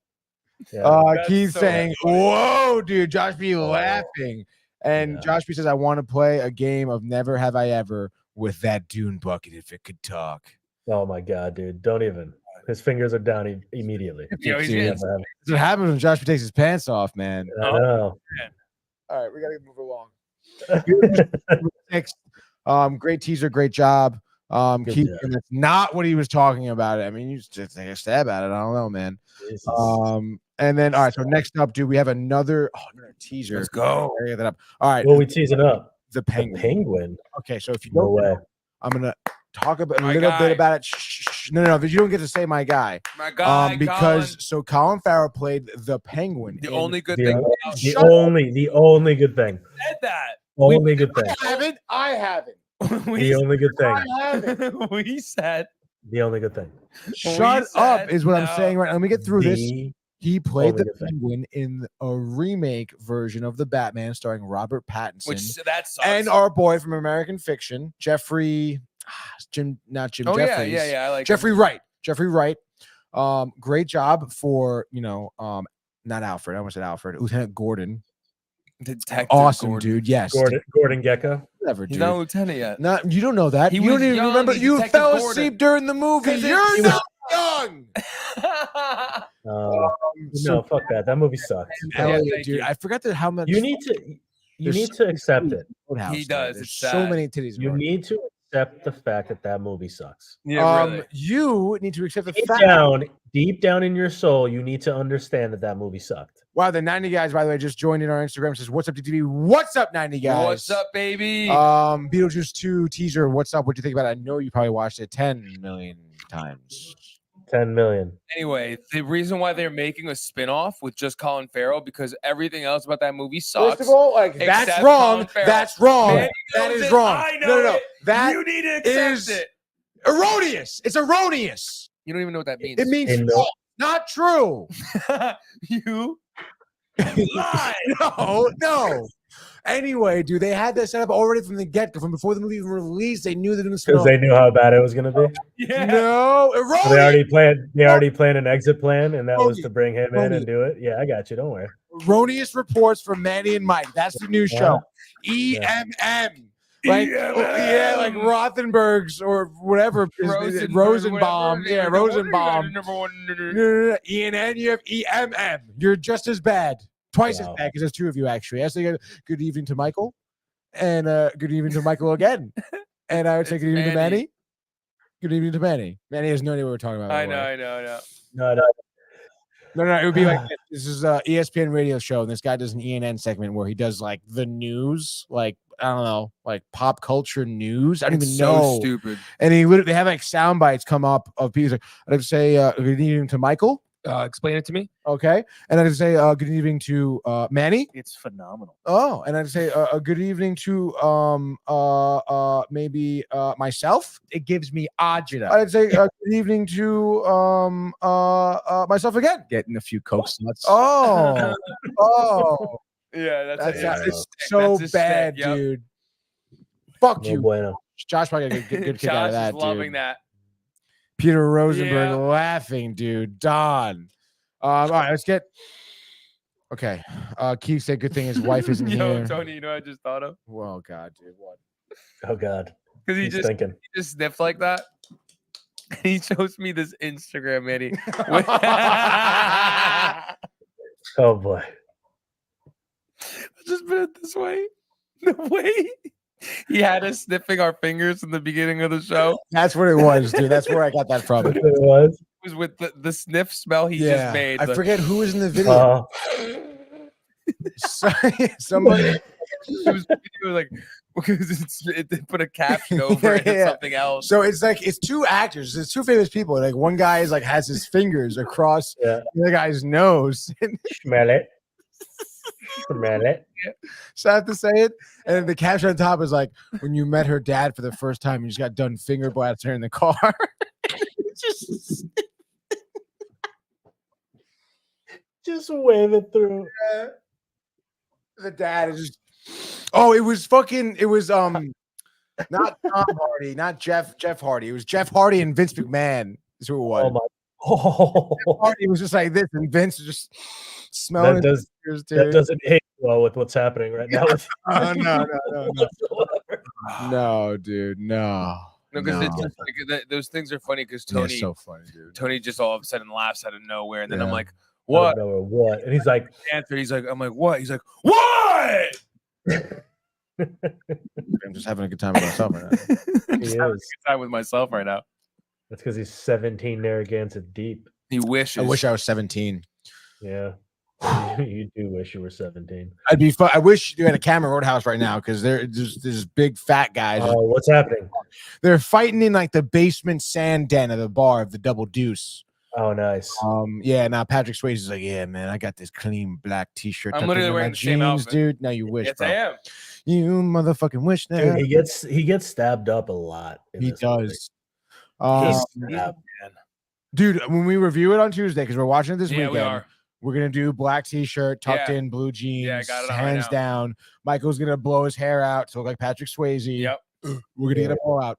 Keith saying, "Whoa, dude!" Josh B laughing, and Josh B says, "I want to play a game of Never Have I Ever with that dune bucket if it could talk." Oh my God, dude! Don't even. His fingers are down immediately. That's what happens when Josh B takes his pants off, man. I know. All right, we gotta move along. Next, great teaser, great job. Keith, that's not what he was talking about. I mean, you just take a stab at it. I don't know, man. And then all right. So next up, dude, we have another teaser. Let's go. Get that up. All right. What are we teasing up? The penguin. The penguin. Okay, so if you No don't way. know, I'm gonna talk about a My little guy. bit about it. No, you don't get to say my guy. My guy, Because Colin Farrell played the penguin. the in- only good thing. The only good thing. Said that. Only good thing. I haven't. The only good thing. We said. The only good thing. Shut up is what I'm saying right now. Let me get through this. He played only the good thing. penguin in a remake version of the Batman starring Robert Pattinson Which that sucks. and our boy from American Fiction, Jeffrey Jeffries. Yeah. I like Jeffrey Wright. Great job for, not Alfred. I almost said Alfred. Lieutenant Gordon. Detective Awesome, Gordon. dude. Yes. Gordon Gecko. Whatever, He's dude. not a lieutenant yet. No, you don't know that. He You don't was even young, remember. he's You Detective fell Gordon. asleep during the movie. 'Cause You're it's- not young. No, fuck that. That movie sucks. Elliot, thank dude, you. I forgot how much. You need to accept it. He does, There's it's so sad. many titties. You need to accept the fact that that movie sucks. Yeah, really. You need to accept the Deep fact. down in your soul, you need to understand that that movie sucked. Wow, the 90 guys, by the way, just joined in our Instagram. Says, "What's up, DTV? What's up, 90 guys? What's up, baby? Beetlejuice 2 teaser. What's up? What do you think about it? I know you probably watched it 10 million times. 10 million. Anyway, the reason why they're making a spin-off with just Colin Farrell because everything else about that movie sucks. First of all, that's except wrong. Colin Farrell. That's wrong. Man, That knows is it. wrong. I know No. it. That You need to accept is it. erroneous. It's erroneous. You don't even know what that means. It means And false, not true. You lie. No. Anyway, dude, they had that set up already from the get-go. From before the movie even released, they knew they didn't spin Because off. they knew how bad it was going to be. Yeah. No, So erroneous. they already planned an exit plan, and that was to bring him in Tony. and do it. Yeah, I got you. Don't worry. Erroneous reports from Manny and Mike. That's the new show. EMM. Like, yeah, like Rothenberg's or whatever. Rosenbaum. Yeah, Rosenbaum. No. ENN, you have EMM. You're just as bad. Twice as bad because there's two of you, actually. I say good evening to Michael. And good evening to Michael again. And I would say good evening to Manny. Good evening to Manny. Manny has no idea what we're talking about. I know. No. No. It would be like this is a ESPN radio show, and this guy does an ENN segment where he does like the news, like I don't know, like pop culture news. I don't even know. So stupid. And they have like sound bites come up of people. I'd say good evening to Michael. Explain it to me. Okay, and I'd say good evening to Manny. It's phenomenal. Oh, and I'd say a good evening to maybe myself. It gives me agita. I'd say good evening to myself again. Getting a few Coke sluts. Oh, Yeah, it's so that's bad, yep. dude. Fuck No you, bueno. Josh. Probably got a good kick out Josh of that, is loving dude. that. Peter Rosenberg Yeah. laughing, dude. Don. All right, let's get. Okay. Keith said, "Good thing his wife isn't Yo, here." Tony, you know what I just thought of? Well, God, dude, what? Oh God. Because he He's just thinking. sniffed like that. And he shows me this Instagram, Manny. Oh boy. Just put it this way. The way he had us sniffing our fingers in the beginning of the show That's what it was, dude. That's where I got that from. It was. was with the sniff smell he Yeah, just made. I the- forget who was in the video. Somebody. It was like because they put a caption over it and Yeah. something else. So it's like it's two actors. It's two famous people. Like one guy is like has his fingers across Yeah. the other guy's nose. Smell it. Smell it. So I have to say it. And then the caption on top is like, when you met her dad for the first time, you just got done finger blasting her in the car. Just wave it through. The dad is just. Oh, it was not Tom Hardy, not Jeff Hardy. It was Jeff Hardy and Vince McMahon. Is who it was. Oh my. Oh, Hardy was just like this, and Vince was just smelling. that his fingers, that dude. doesn't hit well with what's happening right now. Oh, no, Whatsoever. no, dude, no. No, because it's just like, those things are funny because Yeah, Tony, it's so funny, dude. Tony just all of a sudden laughs out of nowhere, and then I'm Yeah. like, I "What?" don't know what. And he's like, Answer. He's like, "I'm like, what?" He's like, "What?" I'm just having a good time with myself right now. I'm just having a good time with myself right now. That's because he's 17 Narragansett deep. He wishes. I wish I was 17. Yeah. You do wish you were 17. I'd be fun. I wish you had a Cameron Roadhouse right now because there's big fat guys. Oh, what's happening? They're fighting in like the basement sand den of the bar of the Double Deuce. Oh, nice. Yeah. Now Patrick Swayze's like, yeah, man, I got this clean black T-shirt. I'm literally wearing the same outfit, dude. Now you wish, yes, bro. I am. You motherfucking wish that. Dude, he gets stabbed up a lot. He does. Dude, when we review it on Tuesday, because we're watching it this Yeah, weekend, we're gonna do black T-shirt, tucked in, blue jeans, I got it on hands right now. down. Michael's gonna blow his hair out to look like Patrick Swayze. Yep. We're gonna get it all out.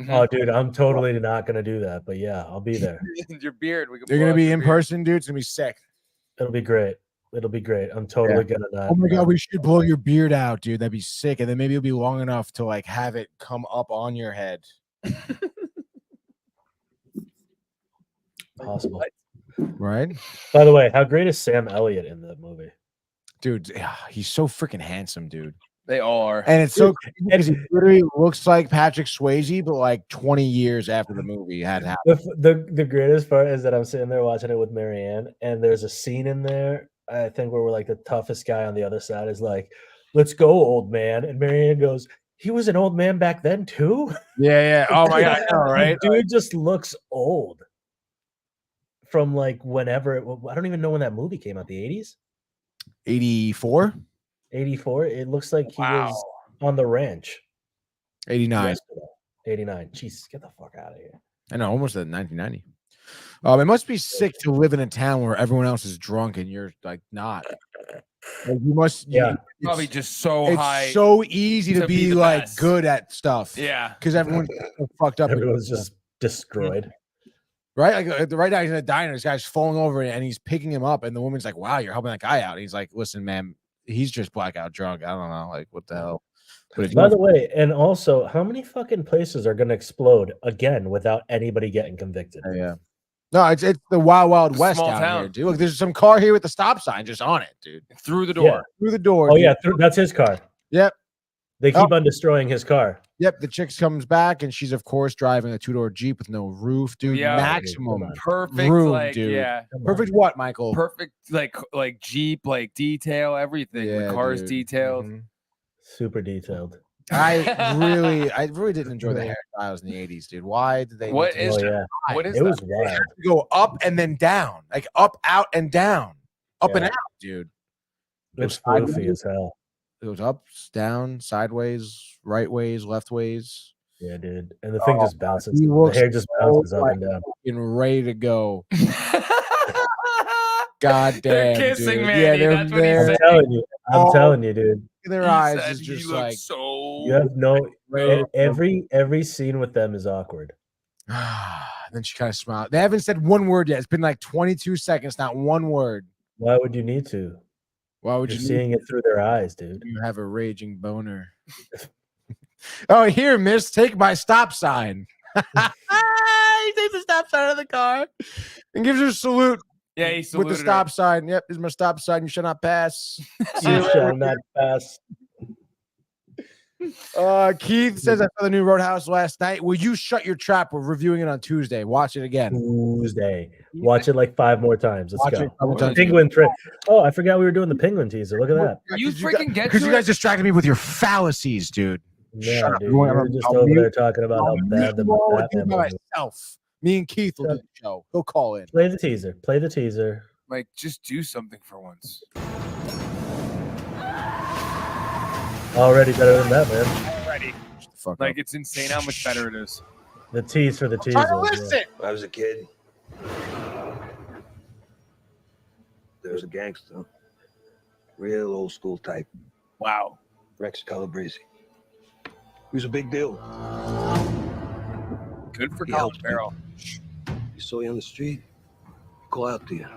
Oh, dude, I'm totally not gonna do that, but yeah, I'll be there. Your beard. We can They're blow gonna out be your in beard. person, dude. It's gonna be sick. It'll be great. It'll be great. I'm totally gonna not. Oh my god, we should blow your beard out, dude. That'd be sick. And then maybe it'll be long enough to like have it come up on your head. Possible. Right? By the way, how great is Sam Elliott in that movie? Dude, he's so freaking handsome, dude. They all are. And it's so crazy because he literally looks like Patrick Swayze, but like 20 years after the movie had happened. The greatest part is that I'm sitting there watching it with Marianne, and there's a scene in there, I think, where we're like the toughest guy on the other side is like, "Let's go, old man," and Marianne goes, "He was an old man back then too." Yeah. Oh my god, I know, right? The dude just looks old from like whenever. I don't even know when that movie came out. The 80s, 84, 84. It looks like he was on the ranch. 89, 89. Jesus, get the fuck out of here. I know, almost at 1990. It must be sick to live in a town where everyone else is drunk and you're like not. Like, you must, Probably just so it's high. so easy to be the like best. good at stuff. Yeah, because everyone's so fucked up. Everyone's just destroyed. Right, like right now he's in a diner. This guy's falling over and he's picking him up, and the woman's like, "Wow, you're helping that guy out." And he's like, "Listen, man, he's just blackout drunk. I don't know, like what the hell." But By the way, and also, how many fucking places are going to explode again without anybody getting convicted? Yeah. No, it's the wild, wild west Small down town. here, dude. Look, there's some car here with the stop sign just on it, dude. Through the door. Through the door. Oh dude. yeah, that's his car. Yep. They keep on destroying his car. Yep. The chick comes back and she's of course driving a 2-door Jeep with no roof, dude. Yeah. Maximum Perfect, room, like dude. yeah. Perfect what, Michael? Perfect, like Jeep, like detail, everything. Yeah, the car's dude. detailed. Mhm. Super detailed. I really didn't enjoy the hairstyles in the 80s, dude. Why did they? What need to is Oh go yeah, high? What is it was that? They wild. have to go up and then down, like up, out, and down, up and Yeah. out, dude. It's sideways. floofy as hell. It goes up, down, sideways, right ways, left ways. Yeah, dude. And the thing just bounces. He The looks hair just so bounces up like and down. fucking ready to go. God damn, They're kissing, dude. Manny. Yeah, they're That's what he there. said. I'm telling you, dude. Their He eyes said is he just looked like so. You have no ready to go. every scene with them is awkward. Then she kind of smiled. They haven't said one word yet. It's been like 22 seconds, not one word. Why would you need to? Why would You're you seeing it through their eyes, dude. You have a raging boner. Oh, here, miss, take my stop sign. He takes the stop sign out of the car and gives her a salute Yeah, he with saluted the her. stop sign. Yep, this is my stop sign. You shall not pass. You shall not pass. Keith says I saw the new Roadhouse last night. Will you shut your trap? We're reviewing it on Tuesday. Watch it again. Tuesday. Watch it like 5 more times. Let's Watch it go. a couple times. Penguin trip. Oh, I forgot we were doing the penguin teaser. Look at that. You freaking get because to you it? guys distracted me with your fallacies, dude. Yeah, Shut up. dude. You want- You're just I'll over mute- there talking about how bad the I'll do Batman it by movie was. myself. Me and Keith will do the show. He'll call in. Play the teaser. Play the teaser. Like, just do something for once. Already better than that, man. Already. Shut the fuck Like, up. it's insane how much better it is. The tease for the teaser. Try to yeah. listen. When I was a kid, there was a gangster, real old school type, Wow. Rex Calabrese. He was a big deal. Good for He College helped Barrel. You saw you on the street, call out to you.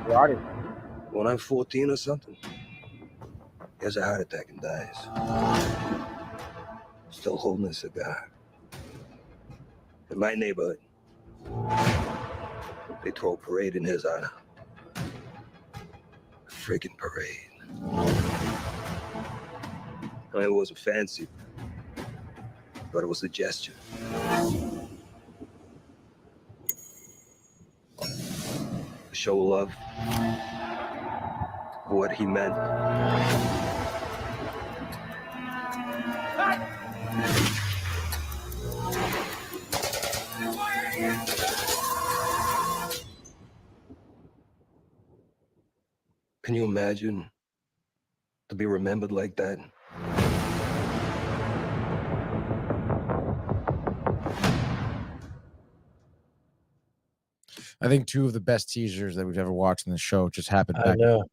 Roddy. When I'm 14 or something, he has a heart attack and dies. Still holding a cigar. In my neighborhood, they throw a parade in his honor. A freaking parade. I mean, it wasn't fancy, but it was a gesture. To show love for what he meant. Can you imagine to be remembered like that? I think two of the best teasers that we've ever watched in the show just happened I back. know.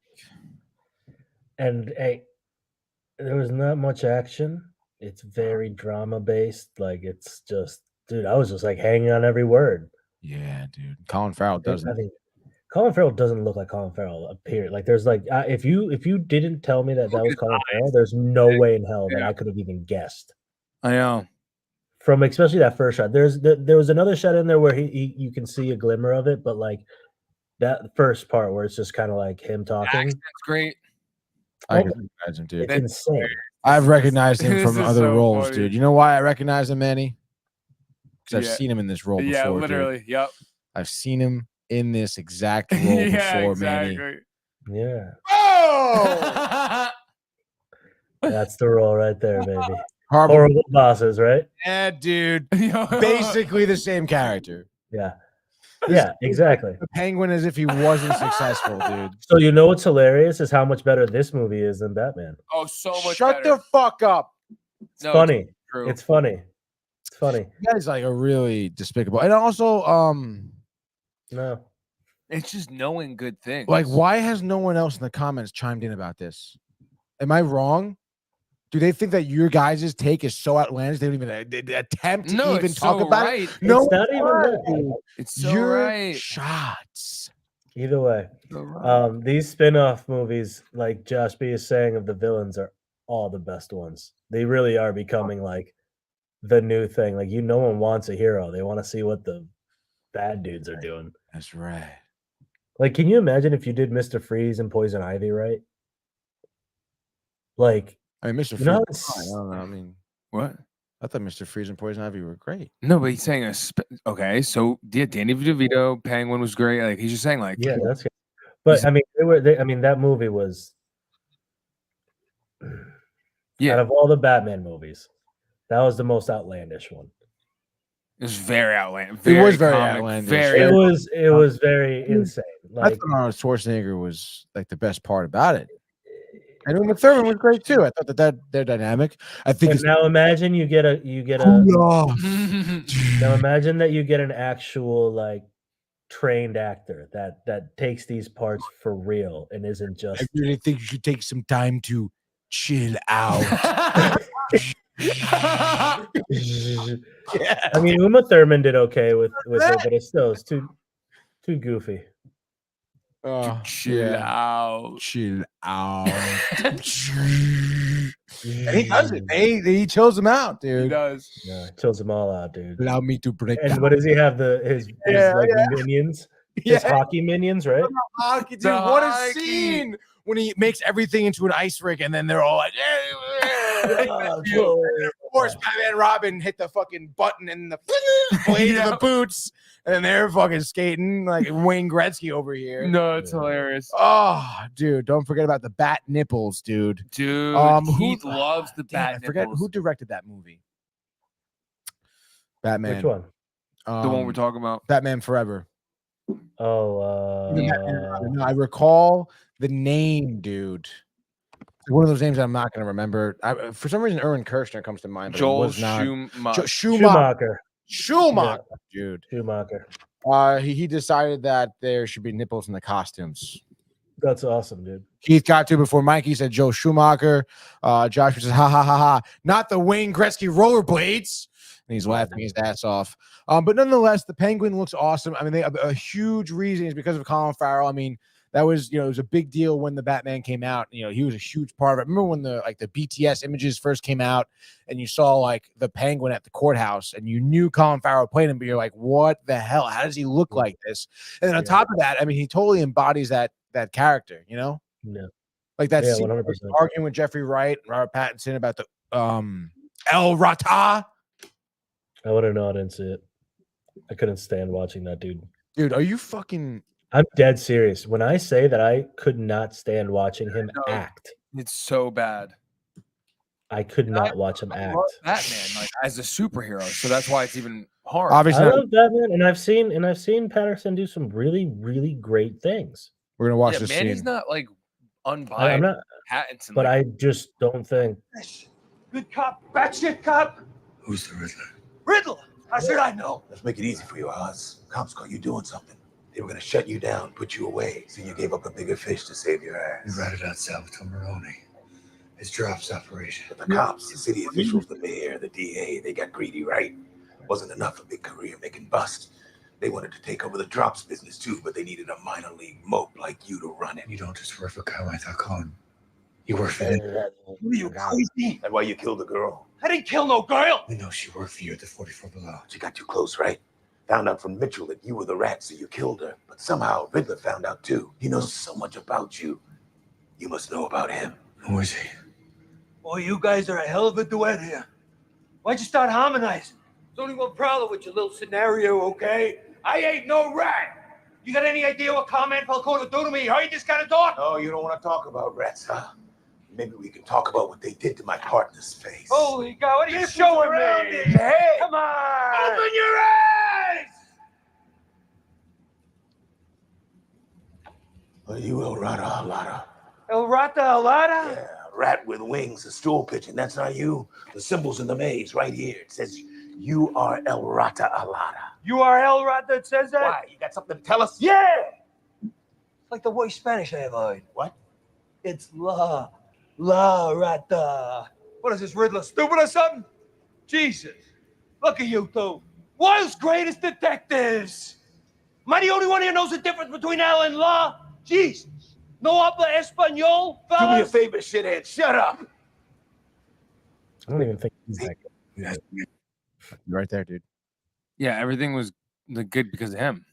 And hey, there was not much action. It's very drama based. Like it's just, dude, I was just like hanging on every word. Yeah, dude. Colin Farrell does I it. mean, Colin Farrell doesn't look like Colin Farrell. Period. Like there's like if you didn't tell me that Look was at his Colin eyes. Farrell, there's no way in hell that Yeah. I could have even guessed. I know. From especially that first shot. There was another shot in there where you can see a glimmer of it, but like that first part where it's just kind of like him talking. Accent's great. I can recognize him, dude. It's insane. I've recognized him this from is other so roles, funny. dude. You know why I recognize him, Manny? Because Yeah. I've seen him in this role before. Yeah, dude. literally. Yep. I've seen him in this exact role Yeah, before, Manny. exactly. Yeah. Oh! That's the role right there, baby. Horrible. Horrible bosses, right? Yeah, dude. Basically the same character. Yeah. Yeah, exactly. The Penguin as if he wasn't successful, dude. So you know what's hilarious is how much better this movie is than Batman. Oh, so much Shut better. the fuck up. It's funny. It's funny. It's funny. You guys like are really despicable. And also, No. It's just knowing good things. like, why has no one else in the comments chimed in about this? Am I wrong? Do they think that your guys' take is so outlandish they don't even attempt to even it's talk so about right. it? No, It's not even that. dude. It's so Your right. shots. Either way. So right. These spin-off movies, like Josh B is saying, of the villains are all the best ones. They really are becoming like the new thing. Like no one wants a hero. They want to see what the bad dudes are doing. That's right. Like, can you imagine if you did Mr. Freeze and Poison Ivy right? Like, I mean, Mr. Freeze. you know, was fine. I don't know. I mean, What? I thought Mr. Freeze and Poison Ivy were great. No, but he's saying okay. So yeah, Danny DeVito, Penguin was great. Like he's just saying, like, yeah, that's good. But I mean, I mean, that movie was out of all the Batman movies, that was the most outlandish one. it was very outlandish. It was very comic, outlandish. Very. It was very insane. I Like, thought Arnold Schwarzenegger was like the best part about it. And Uma Thurman was great too. I thought that their dynamic. I think it's now imagine you get a off. now imagine that you get an actual like trained actor that takes these parts for real and isn't just I really think you should take some time to chill out. I mean, Uma Thurman did okay with it, but it's too goofy. Chill out. Chill out. And he does it. He chills them out, dude. He does. Yeah, chills them all out, dude. Allow me to break And down. what does he have? His minions, his hockey minions, right? Hockey, dude, The what a hockey. scene when he makes everything into an ice rink, and then they're all like, of course, Batman and Robin hit the fucking button and the blade of the boots, and then they're fucking skating like Wayne Gretzky over here. No, it's hilarious. Oh, dude, don't forget about the bat nipples, dude. Dude, who he loves the Damn, bat I forget nipples. who directed that movie. Batman. Which one? The one we're talking about. Batman Forever. Oh, No, I recall the name, dude. One of those names I'm not going to remember. For some reason, Erwin Kershner comes to mind. But Joel it was not. Schumacher. Schumacher, dude. Schumacher. He decided that there should be nipples in the costumes. That's awesome, dude. Keith got to before Mikey said Joe Schumacher. Josh says, ha, ha, ha, ha. Not the Wayne Gretzky rollerblades. And he's laughing his ass off. But nonetheless, the Penguin looks awesome. I mean, a huge reason is because of Colin Farrell. I mean, that was, it was a big deal when the Batman came out. He was a huge part of it. Remember when the BTS images first came out and you saw like the Penguin at the courthouse and you knew Colin Farrell played him, but you're like, what the hell? How does he look like this? And then on top of that, I mean, he totally embodies that character, Yeah. Like that Yeah, scene where 100%. he's arguing with Jeffrey Wright and Robert Pattinson about the El Rata. I wouldn't know. I didn't see it. I couldn't stand watching that dude. Dude, are you fucking? I'm dead serious. When I say that I could not stand watching him No. act, It's so bad. I could not watch him I act. love Batman like as a superhero, so that's why it's even hard. Obviously, I not. love Batman, and I've seen Patterson do some really, really great things. We're gonna watch Yeah, this Manny's scene. not like I'm unbiased. not, Pattinson, but like, I just don't think. Good cop, batshit cop. Who's the Riddler? Riddle. How should I know? Let's make it easy for you, Oz. Cops caught you doing something. They were gonna shut you down, put you away, so you gave up a bigger fish to save your ass. You ratted out Salvatore Maroni. His drops operation. But the cops, the city officials, the mayor, the DA, they got greedy, right? Wasn't enough a big career making bust. They wanted to take over the drops business too, but they needed a minor league mope like you to run it. You don't just work for Kyle, I thought Colin. You work for them. What are you crazy? That's why you killed the girl. I didn't kill no girl. We know she worked for you at the 44 Below. She got too close, right? Found out from Mitchell that you were the rat, so you killed her. But somehow Riddler found out too. He knows so much about you. You must know about him. Who is he? Boy, you guys are a hell of a duet here. Why'd you start harmonizing? There's only one problem with your little scenario, okay? I ain't no rat. You got any idea what Carmine Falcone do to me? How you just gotta talk? Oh, you don't want to talk about rats, huh? Maybe we can talk about what they did to my partner's face. Holy God, what are you showing me? Hey! Come on! Open your eyes! Are you El Rata Alada? El Rata Alada? Yeah, a rat with wings, a stool pigeon. That's not you. The symbol's in the maze right here. It says you are El Rata Alada. You are El Rata that says that? Why? You got something to tell us? Yeah! It's like the worst Spanish I ever heard. What? It's La Rata. What is this, Riddler, stupid or something? Jesus. Look at you two. World's greatest detectives. Am I the only one here knows the difference between L and La? Jesus. No habla español, fellas? Do me a favor, shithead. Shut up. I don't even think he's that good. You're right there, dude. yeah, everything was good because of him.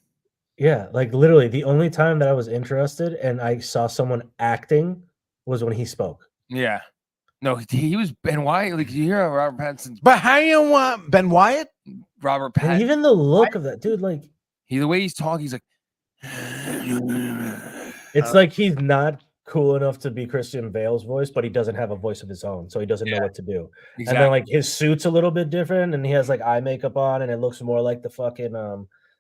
Yeah, like literally the only time that I was interested and I saw someone acting was when he spoke. Yeah. No, he was Ben Wyatt. Like you hear Robert Pattinson's But how you want Ben Wyatt? Robert And Pattinson. even the look of that dude, like The way he's talking, he's like, it's like he's not cool enough to be Christian Bale's voice, but he doesn't have a voice of his own, so he doesn't know what to do. exactly. And then like his suit's a little bit different, and he has like eye makeup on, and it looks more like the fucking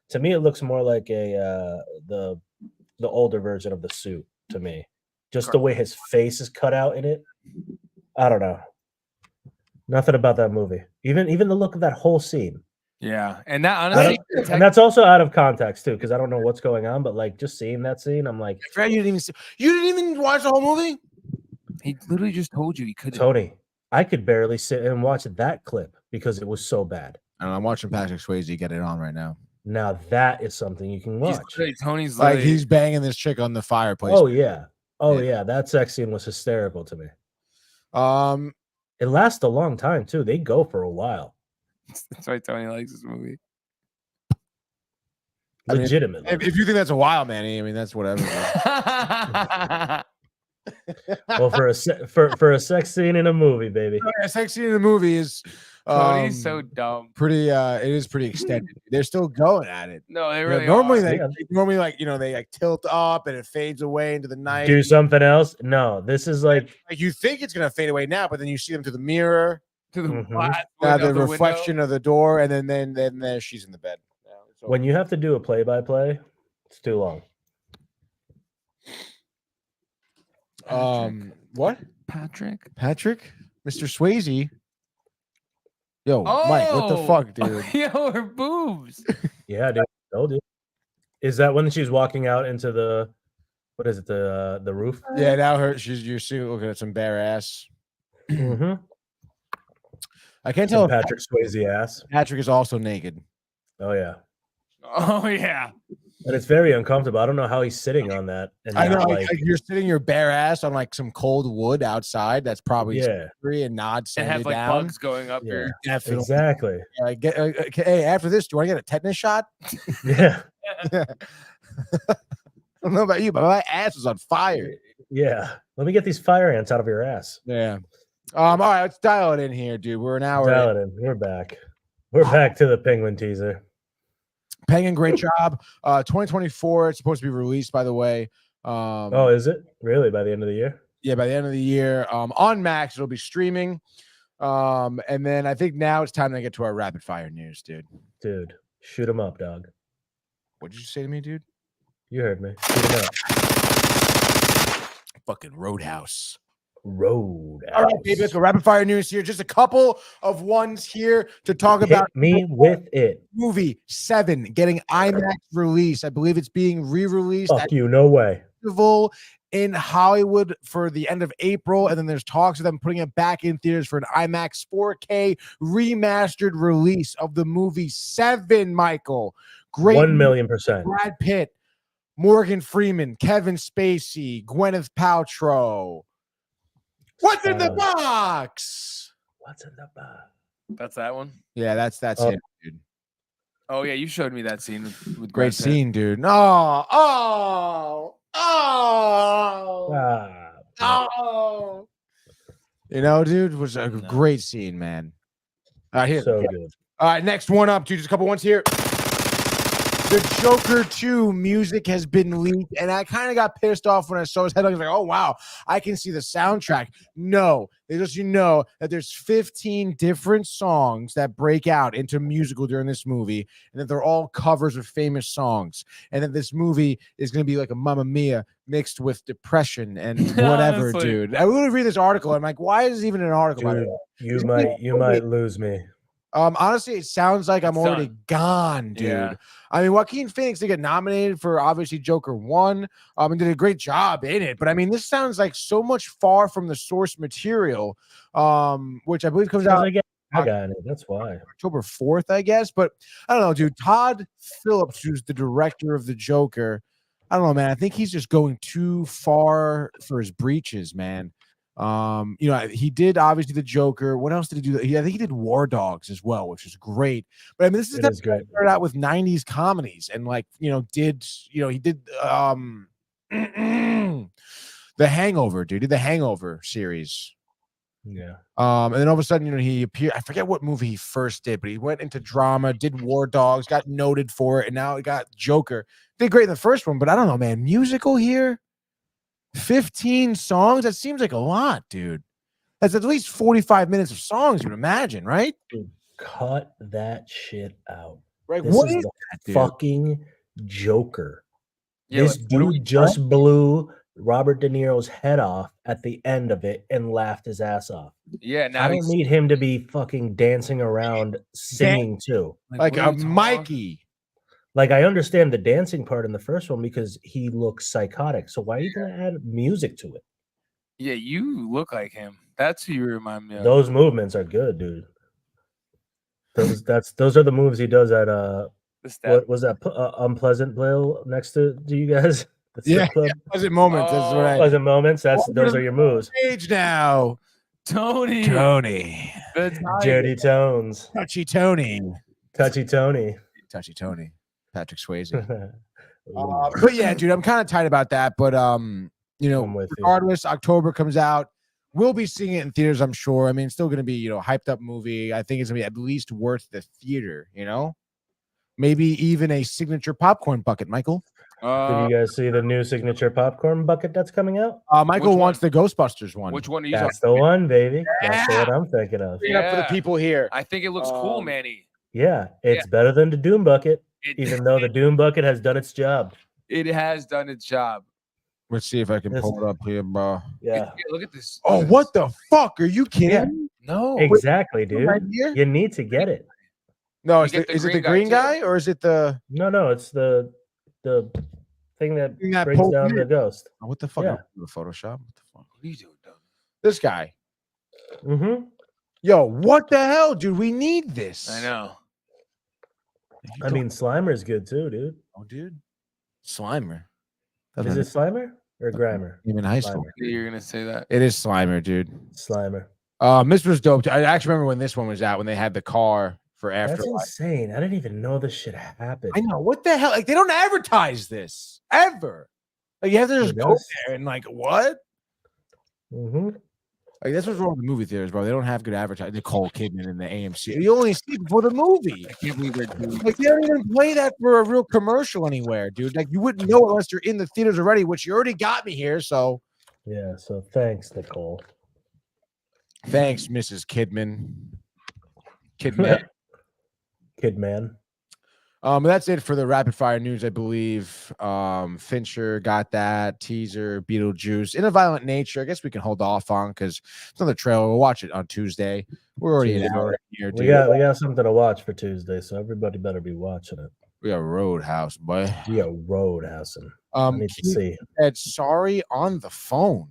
to me it looks more like a the older version of the suit to me. Just the way his face is cut out in it. I don't know. Nothing about that movie. Even the look of that whole scene. yeah. And that honestly, And that's also out of context too, because I don't know what's going on, but like just seeing that scene, I'm like, Fred, you didn't even watch the whole movie? he literally just told you he couldn't. Tony, I could barely sit and watch that clip because it was so bad. And I'm watching Patrick Swayze get it on right now. Now that is something you can watch. Tony's Like literally- he's banging this chick on the fireplace. Oh yeah. Oh Yeah. yeah. That sex scene was hysterical to me. Um, It lasts a long time too. They go for a while. That's why Tony likes this movie. I mean, Legitimately. if you think that's a while, Manny, I mean that's whatever. Well, for a sex scene in a movie, baby. A sex scene in the movie is Tony's so dumb. pretty. It is pretty extended. They're still going at it. No, they You know, really normally, are. normally, like they like tilt up and it fades away into the night. Do something else? No, this is like Like you think it's gonna fade away now, but then you see them through the mirror, to the, Mhm. the window. reflection of the door, and then there she's in the bed. So, when you have to do a play-by-play, it's too long. what? Patrick. Mr. Swayze. Yo, Mike, what the fuck, dude? Yo, her boobs. Yeah, dude. Told you. Is that when she's walking out into the what is it, the roof? Yeah, now you're seeing looking at some bare ass. Mm-hmm. I can't tell if Patrick Swayze ass. Patrick is also naked. Oh yeah. Oh yeah. And it's very uncomfortable. I don't know how he's sitting on that. And I know, not, like you're sitting your bare ass on like some cold wood outside. That's probably yeah, free and not And sanded have like down. bugs going up Yeah. your. Definitely. exactly. Like, hey, after this, do you want to get a tetanus shot? Yeah. I don't know about you, but my ass was on fire. Yeah. Let me get these fire ants out of your ass. Yeah. All right, let's dial it in here, dude. We're an hour in. Dial it in. We're back. We're back to the penguin teaser. Penguin, great job. 2024, it's supposed to be released, by the way. Oh, is it? Really? By the end of the year? Yeah, by the end of the year. On Max, it'll be streaming. And then I think now it's time to get to our rapid fire news, dude. Dude, shoot him up, dog. What did you say to me, dude? You heard me. Shoot him up. Fucking Roadhouse. Road. All right, baby, let's go. Rapid fire news here. Just a couple of ones here to talk about. Hit me with it. Movie 7 getting IMAX release. I believe it's being re-released Fuck you, no way. festival in Hollywood for the end of April, and then there's talks of them putting it back in theaters for an IMAX 4K remastered release of the movie 7. Michael, great, 1,000,000%. Brad Pitt, Morgan Freeman, Kevin Spacey, Gwyneth Paltrow. What's in the box? What's in the box? That's that one. Yeah, that's Oh. it, dude. Oh yeah, you showed me that scene with Great Brad Pitt. scene, dude. Oh. You know, dude, was a great scene, man. All right, here. So good. All right, next one up, dude. Just a couple ones here. The Joker 2 music has been leaked, and I kind of got pissed off when I saw his headline. I was like, oh, wow, I can see the soundtrack. No, they just, you know that there's 15 different songs that break out into musical during this movie, and that they're all covers of famous songs, and that this movie is going to be like a Mamma Mia mixed with depression and whatever, Honestly. dude. I would read this article. I'm like, why is this even an article? Dude, you might lose me. Honestly, it sounds like I'm already gone, dude. Yeah. I mean, Joaquin Phoenix did get nominated for obviously Joker 1, and did a great job in it. But I mean, this sounds like so much far from the source material, which I believe comes out I got it. That's why. October 4th, I guess. But I don't know, dude. Todd Phillips, who's the director of the Joker, I don't know, man. I think he's just going too far for his breeches, man. You know, he did obviously the Joker. What else did he do? I think he did War Dogs as well, which is great. But I mean, this is great. Started out with 90s comedies and like, he did The Hangover, dude. He did the Hangover series. Yeah. And then all of a sudden, he appeared. I forget what movie he first did, but he went into drama, did War Dogs, got noted for it, and now he got Joker. Did great in the first one, but I don't know, man. Musical here. 15 songs? That seems like a lot, dude. That's at least 45 minutes of songs, you would imagine, right? Dude, cut that shit out. Right. This What is is the that, dude? fucking Joker. Yeah, This like, what are we dude just blew Robert De Niro's head off at the end of it and laughed his ass off. Yeah, now I he's don't need him to be fucking dancing around singing too. Like what a are you talking- Mikey. Like, I understand the dancing part in the first one because he looks psychotic. So why are you going to add music to it? Yeah, you look like him. That's who you remind me of. Those movements are good, dude. Those are the moves he does at The step. what was that Unpleasant Bill next to you guys? The strip Yeah, club? Pleasant Moments. That's what I. Pleasant Moments. Those Welcome are your moves. Stage now. Tony. Tony. The Tiger. Dirty Tones. Touchy Tony. Touchy Tony. Touchy Tony. Patrick Swayze. Ooh. But yeah, dude, I'm kind of tight about that. But I'm with you. regardless, October comes out. We'll be seeing it in theaters, I'm sure. I mean, it's still gonna be, hyped up movie. I think it's gonna be at least worth the theater, Maybe even a signature popcorn bucket, Michael. Did you guys see the new signature popcorn bucket that's coming out? Michael Which wants the Ghostbusters one. Which one are you That's talking the one, baby. That's the Yeah. one I'm thinking of. Bring it up for the Yeah. people here. I think it looks cool, Manny. Yeah, it's better than the Doom bucket, even though the Doom bucket has done its job. It has done its job. Let's see if I can pull it up here, bro. Yeah, Look at this. Oh, what the fuck? Are you kidding? Yeah. me? No. exactly, dude. Right here? You need to get it. No, You is get the it the green guy, green too. guy or is it the No, it's the thing that thing that brings pulls down in? the ghost. Oh, what the fuck? Yeah. The Photoshop. What the fuck? What are you doing, Doug? This guy. Mm-hmm. Yo, what the hell, dude? We need this. I know. I mean, Slimer is good too, dude. Oh, dude. Slimer. Is it Slimer or Grimer? Even high school. Slimer. You're gonna say that. It is Slimer, dude. Slimer. This was dope. I actually remember when this one was out, when they had the car for That's Afterlife. insane. I didn't even know this shit happened. I know. What the hell? Like, they don't advertise this ever. Like you have to just It go does. there and like what? Mm-hmm. Like that's what's wrong with the movie theaters, bro. They don't have good advertising. Nicole Kidman in the AMC. You only see it before the movie. I can't believe they're doing Like they don't even play that for a real commercial anywhere, dude. Like you wouldn't know unless you're in the theaters already, which you already got me here. So Yeah. So thanks, Nicole. thanks, Mrs. Kidman. Kidman. Kidman. That's it for the rapid fire news, I believe. Fincher got that teaser, Beetlejuice in a violent nature. I guess we can hold off on because it's another trailer. We'll watch it on Tuesday. We're already an Tuesday. hour here, dude. We got something to watch for Tuesday, so everybody better be watching it. We got Roadhouse, boy. We are roadhousing. I need to Keith see. said sorry on the phone.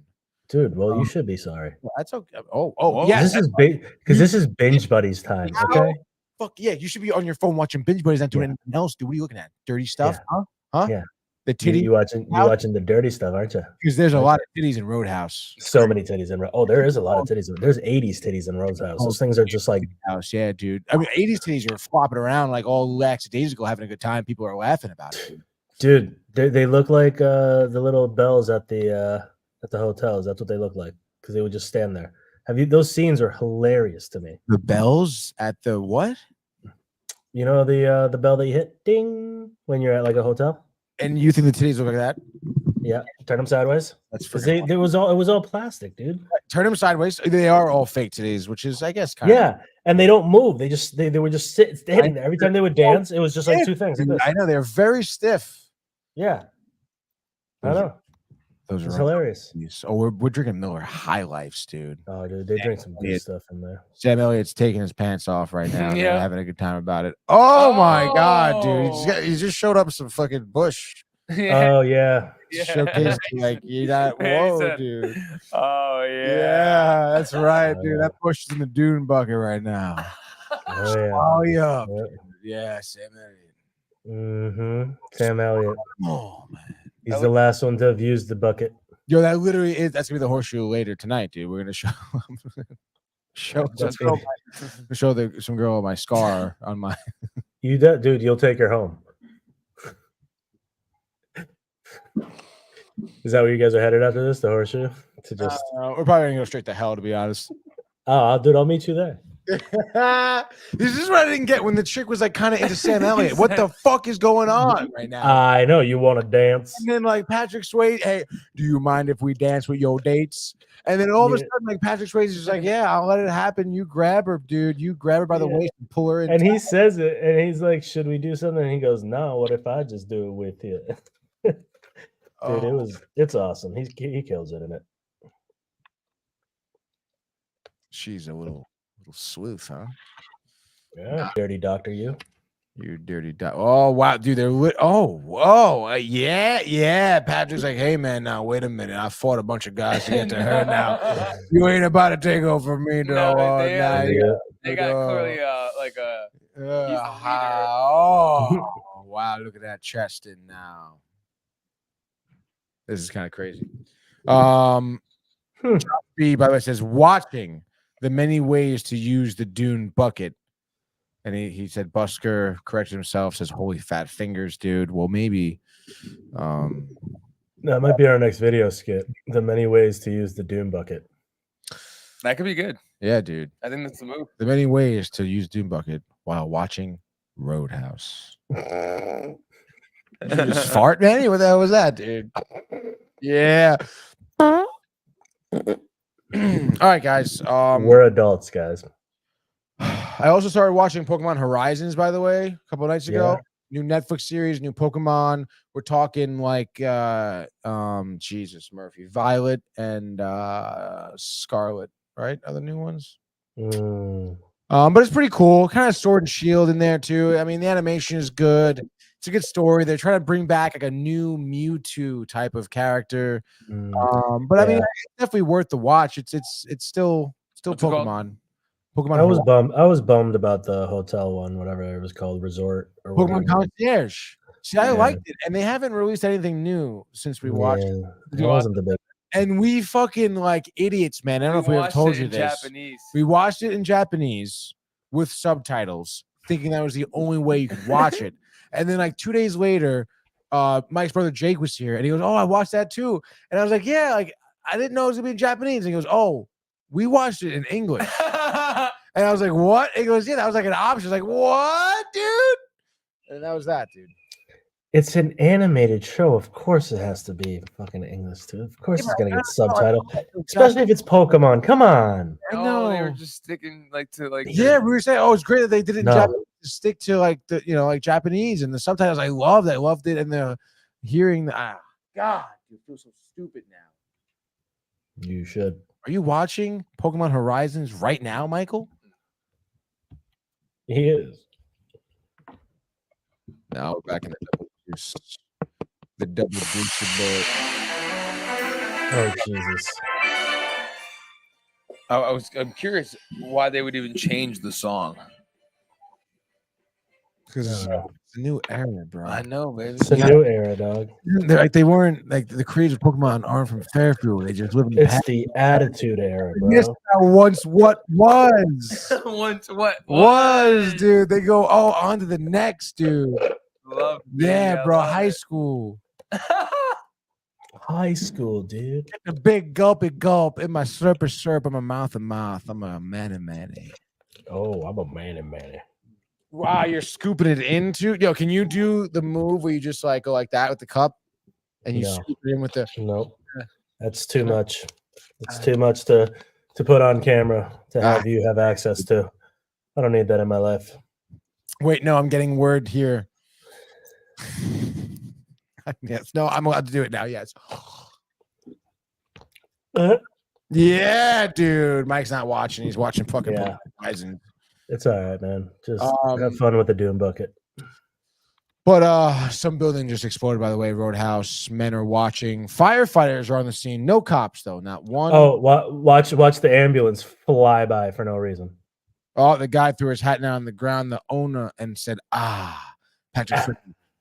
Dude, well, you should be sorry. Well, that's okay. Whoa. Yeah. This is because this is binge buddies time. Okay. Fuck yeah, you should be on your phone watching Binge Buddies, not doing anything else, dude. What are you looking at? Dirty stuff? Yeah. Huh? Yeah. The titty? You watching the dirty stuff, aren't you? Because there's a lot of titties in Roadhouse. So many titties in there is a lot of titties. There's 80s titties in Roadhouse. Those things are just like House, yeah, dude. I mean, 80s titties are flopping around like all lackadaisical, having a good time. People are laughing about it. dude, they look like the little bells at the hotels. That's what they look like because they would just stand there. Those scenes are hilarious to me. The bells at the what? You know the bell that you hit ding when you're at like a hotel? And you think the titties look like that? Yeah, turn them sideways. That's it was all plastic, dude. Turn them sideways. They are all fake titties, which is, I guess, kind of. And they don't move. They were just standing there. Every time they would dance, it was just like two things. Like this. I know they're very stiff. Yeah, I know. Those it's are hilarious. Oh, we're drinking Miller High Lifes, dude. Oh, dude, they drink some good stuff in there. Sam Elliott's taking his pants off right now. Yeah, they're having a good time about it. Oh my god, dude! He just showed up some fucking bush. Oh yeah. Showcase like you got whoa, dude. Oh yeah. Yeah, that's right, dude. That bush is in the dune bucket right now. Oh yeah. Yeah, Sam Elliott. Mm-hmm. Sam Elliott. Oh man. He's the last one to have used the bucket. Yo, that literally is. That's gonna be the horseshoe later tonight, dude. We're gonna show some girl my scar on my. Dude, you'll take her home. Is that where you guys are headed after this? The horseshoe? To just we're probably gonna go straight to hell, to be honest. Oh, dude, I'll meet you there. This is what I didn't get when the chick was like kind of into Sam Elliott. What the fuck is going on right now? I know you want to dance. And then like Patrick Swayze, hey, do you mind if we dance with your dates? And then all of a sudden, like Patrick Swayze is just like, yeah, I'll let it happen. You grab her, dude. You grab her by the waist and pull her in. And he says it, and he's like, should we do something? And he goes, no, what if I just do it with you? Dude, it's awesome. He kills it in it. She's a little sleuth, huh? Yeah, dirty doctor, you dirty doctor. Oh wow, dude, they're lit. Oh, whoa, yeah. Patrick's like, hey man, now wait a minute. I fought a bunch of guys to get to her. Now you ain't about to take over me, though. They got clearly like a. Oh wow, look at that Cheston now. This is kind of crazy. B, by the way, says watching the many ways to use the Dune bucket. And he said Busker corrected himself, says holy fat fingers, dude. Well, maybe that might be our next video skit. The many ways to use the Dune bucket. That could be good. Yeah, dude. I think that's the move. The many ways to use Dune bucket while watching Roadhouse. Did you just fart, man? What the hell was that, dude? Yeah. All right, guys. We're adults, guys. I also started watching Pokemon Horizons, by the way, a couple of nights ago. New Netflix series, new Pokemon. We're talking like Jesus Murphy, Violet and Scarlet, right? Are the new ones? But it's pretty cool. Kind of Sword and Shield in there too. I mean, the animation is good. It's a good story. They're trying to bring back like a new Mewtwo type of character. But I mean, it's definitely worth the watch. It's still Pokemon. Pokemon. I was bummed about the hotel one, whatever it was called, Resort or Pokemon Concierge. See, I liked it, and they haven't released anything new since we watched it. It wasn't the big. And we fucking like idiots, man. I don't know if we ever told you this. Japanese. We watched it in Japanese with subtitles, thinking that was the only way you could watch it. And then like 2 days later, Mike's brother Jake was here, and he goes, "Oh, I watched that too." And I was like, "Yeah, like I didn't know it was gonna be in Japanese." And he goes, "Oh, we watched it in English." And I was like, "What?" And he goes, "Yeah, that was like an option." I was like, "What, dude?" And that was that, dude. It's an animated show. Of course, it has to be fucking English too. Of course, it's gonna get subtitled, especially if it's Pokemon. Come on. I know. They were just sticking to Yeah, we were saying, "Oh, it's great that they did it in No. Japanese to stick to like the like Japanese and the subtitles." I loved it. I loved it, and the hearing the God, you feel so stupid now. You should. Are you watching Pokemon Horizons right now, Michael? He is. Now we're back in the double boost. The double boosted Oh Jesus. I'm curious why they would even change the song. because it's a new era, bro. I know, baby. It's a new era, dog. They're like they weren't like the creators of Pokemon aren't from Fairfield. They just live in the It's past. the attitude era, Yes, bro. once what was Once what was, dude. They go on to the next, dude. Love, Yeah, bro. love High it. school. High school, dude. A big gulpy gulp in my slurper slurp in my mouth and mouth. I'm a manny. Oh, I'm a man. Wow, you're scooping it into. Yo, can you do the move where you just like go like that with the cup and you No. scoop it in with the? Nope. That's too much. It's too much to put on camera to have you have access to. I don't need that in my life. Wait, no, I'm getting word here. Yes, no, I'm allowed to do it now. Yes. Yeah, dude. Mike's not watching. He's watching fucking Yeah. Horizon. It's all right, man. Just Um, have fun with the Doom bucket. But some building just exploded, by the way. Roadhouse. Men are watching. Firefighters are on the scene. No cops, though. Not one. Oh, watch the ambulance fly by for no reason. Oh, the guy threw his hat down on the ground, the owner, and said, Patrick Swayze,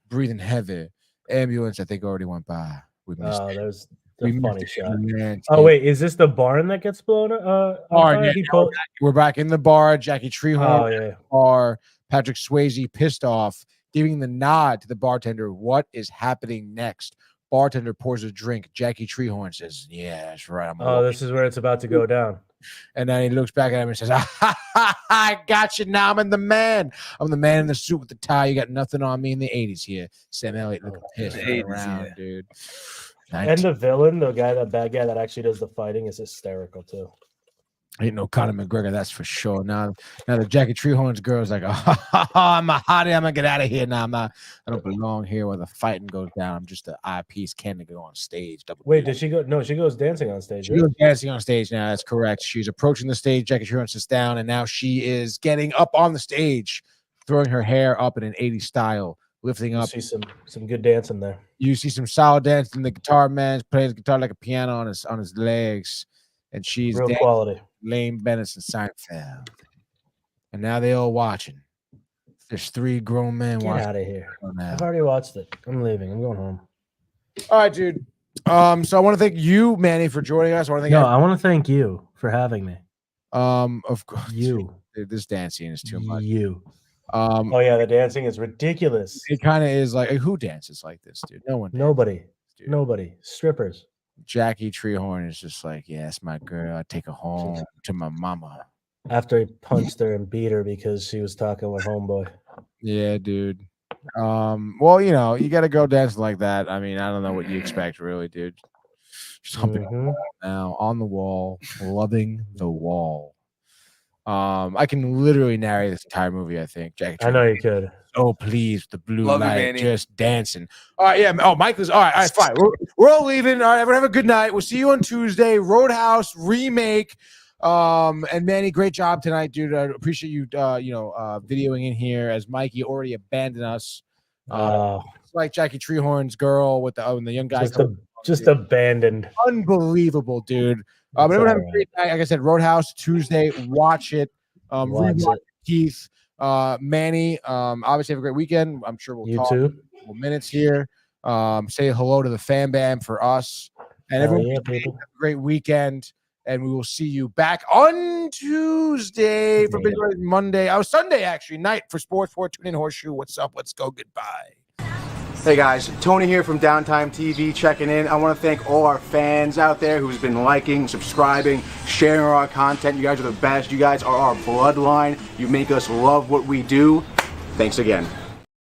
breathing heavy. Ambulance, I think, already went by. We missed it. There's We the missed funny it. shot. Man, Oh, wait, is this the barn that gets blown on Barn, fire? yeah, He pulled- we're back in the bar. Jackie Treehorn Oh, yeah. bar. Patrick Swayze pissed off, giving the nod to the bartender. What is happening next? Bartender pours a drink. Jackie Treehorn says, "Yeah, that's right. I'm Oh, this is where it's about to go down. And then he looks back at him and says, I got you now. I'm the man. I'm the man in the suit with the tie. You got nothing on me in the 80s here. Sam Elliott looking pissed the 80s, around, yeah. dude. And the villain, the bad guy that actually does the fighting, is hysterical too. Ain't no Conor McGregor, that's for sure. Now the Jackie Treehorn's girl's like, I'm a hottie. I'm gonna get out of here now. I don't belong here where the fighting goes down. I'm just an eyepiece can to go on stage. Wait, did she go? No, she goes dancing on stage. She Right? goes dancing on stage now. That's correct. She's approaching the stage. Jackie Treehorn sits down, and now she is getting up on the stage, throwing her hair up in an 80s style, lifting You up. see some good dancing there. You see some solid dancing. The guitar man's playing his guitar like a piano on his legs, and she's Real dancing. quality. Lane Bennett and Seinfeld. And now they all watching. There's three grown men Get watching. out of here. Now. I've already watched it. I'm leaving. I'm going home. All right, dude. So I want to thank you, Manny, for joining us. I want to thank I want to thank you for having me. of course You. dude, this dancing is too much. You. Oh yeah, the dancing is ridiculous. It kind of is like who dances like this, dude? No one. Nobody. Dude. Nobody. Strippers. Jackie Treehorn is just like, yeah, that's my girl. I take her home to my mama. After he punched her and beat her because she was talking with homeboy. Yeah, dude. Well, you got a girl dancing like that. I mean, I don't know what you expect, really, dude. Just humping now on the wall, loving the wall. I can literally narrate this entire movie. I think Jackie. I know you could. Oh, please, the blue Love you, light, Manny. just dancing. All right, yeah. Oh, Michael's all right. All right, fine. We're all leaving. All right, everyone have a good night. We'll see you on Tuesday. Roadhouse remake. And Manny, great job tonight, dude. I appreciate you, videoing in here as Mikey already abandoned us. It's like Jackie Treehorn's girl with the young guy. Just abandoned. Unbelievable, dude. But everyone have a great night. Like I said, Roadhouse Tuesday. Watch it. Watch rewatch it. Keith. Manny, obviously have a great weekend. I'm sure we'll You talk too. in a couple minutes here. Say hello to the fan band for us. And everyone Yeah, have people. a great weekend. And we will see you back on Tuesday for Big Red Monday. Sunday, actually, night for Sports 4 Tune In Horseshoe. What's up? Let's go. Goodbye. Hey guys, Tony here from Downtime TV checking in. I want to thank all our fans out there who's been liking, subscribing, sharing our content. You guys are the best. You guys are our bloodline. You make us love what we do. Thanks again.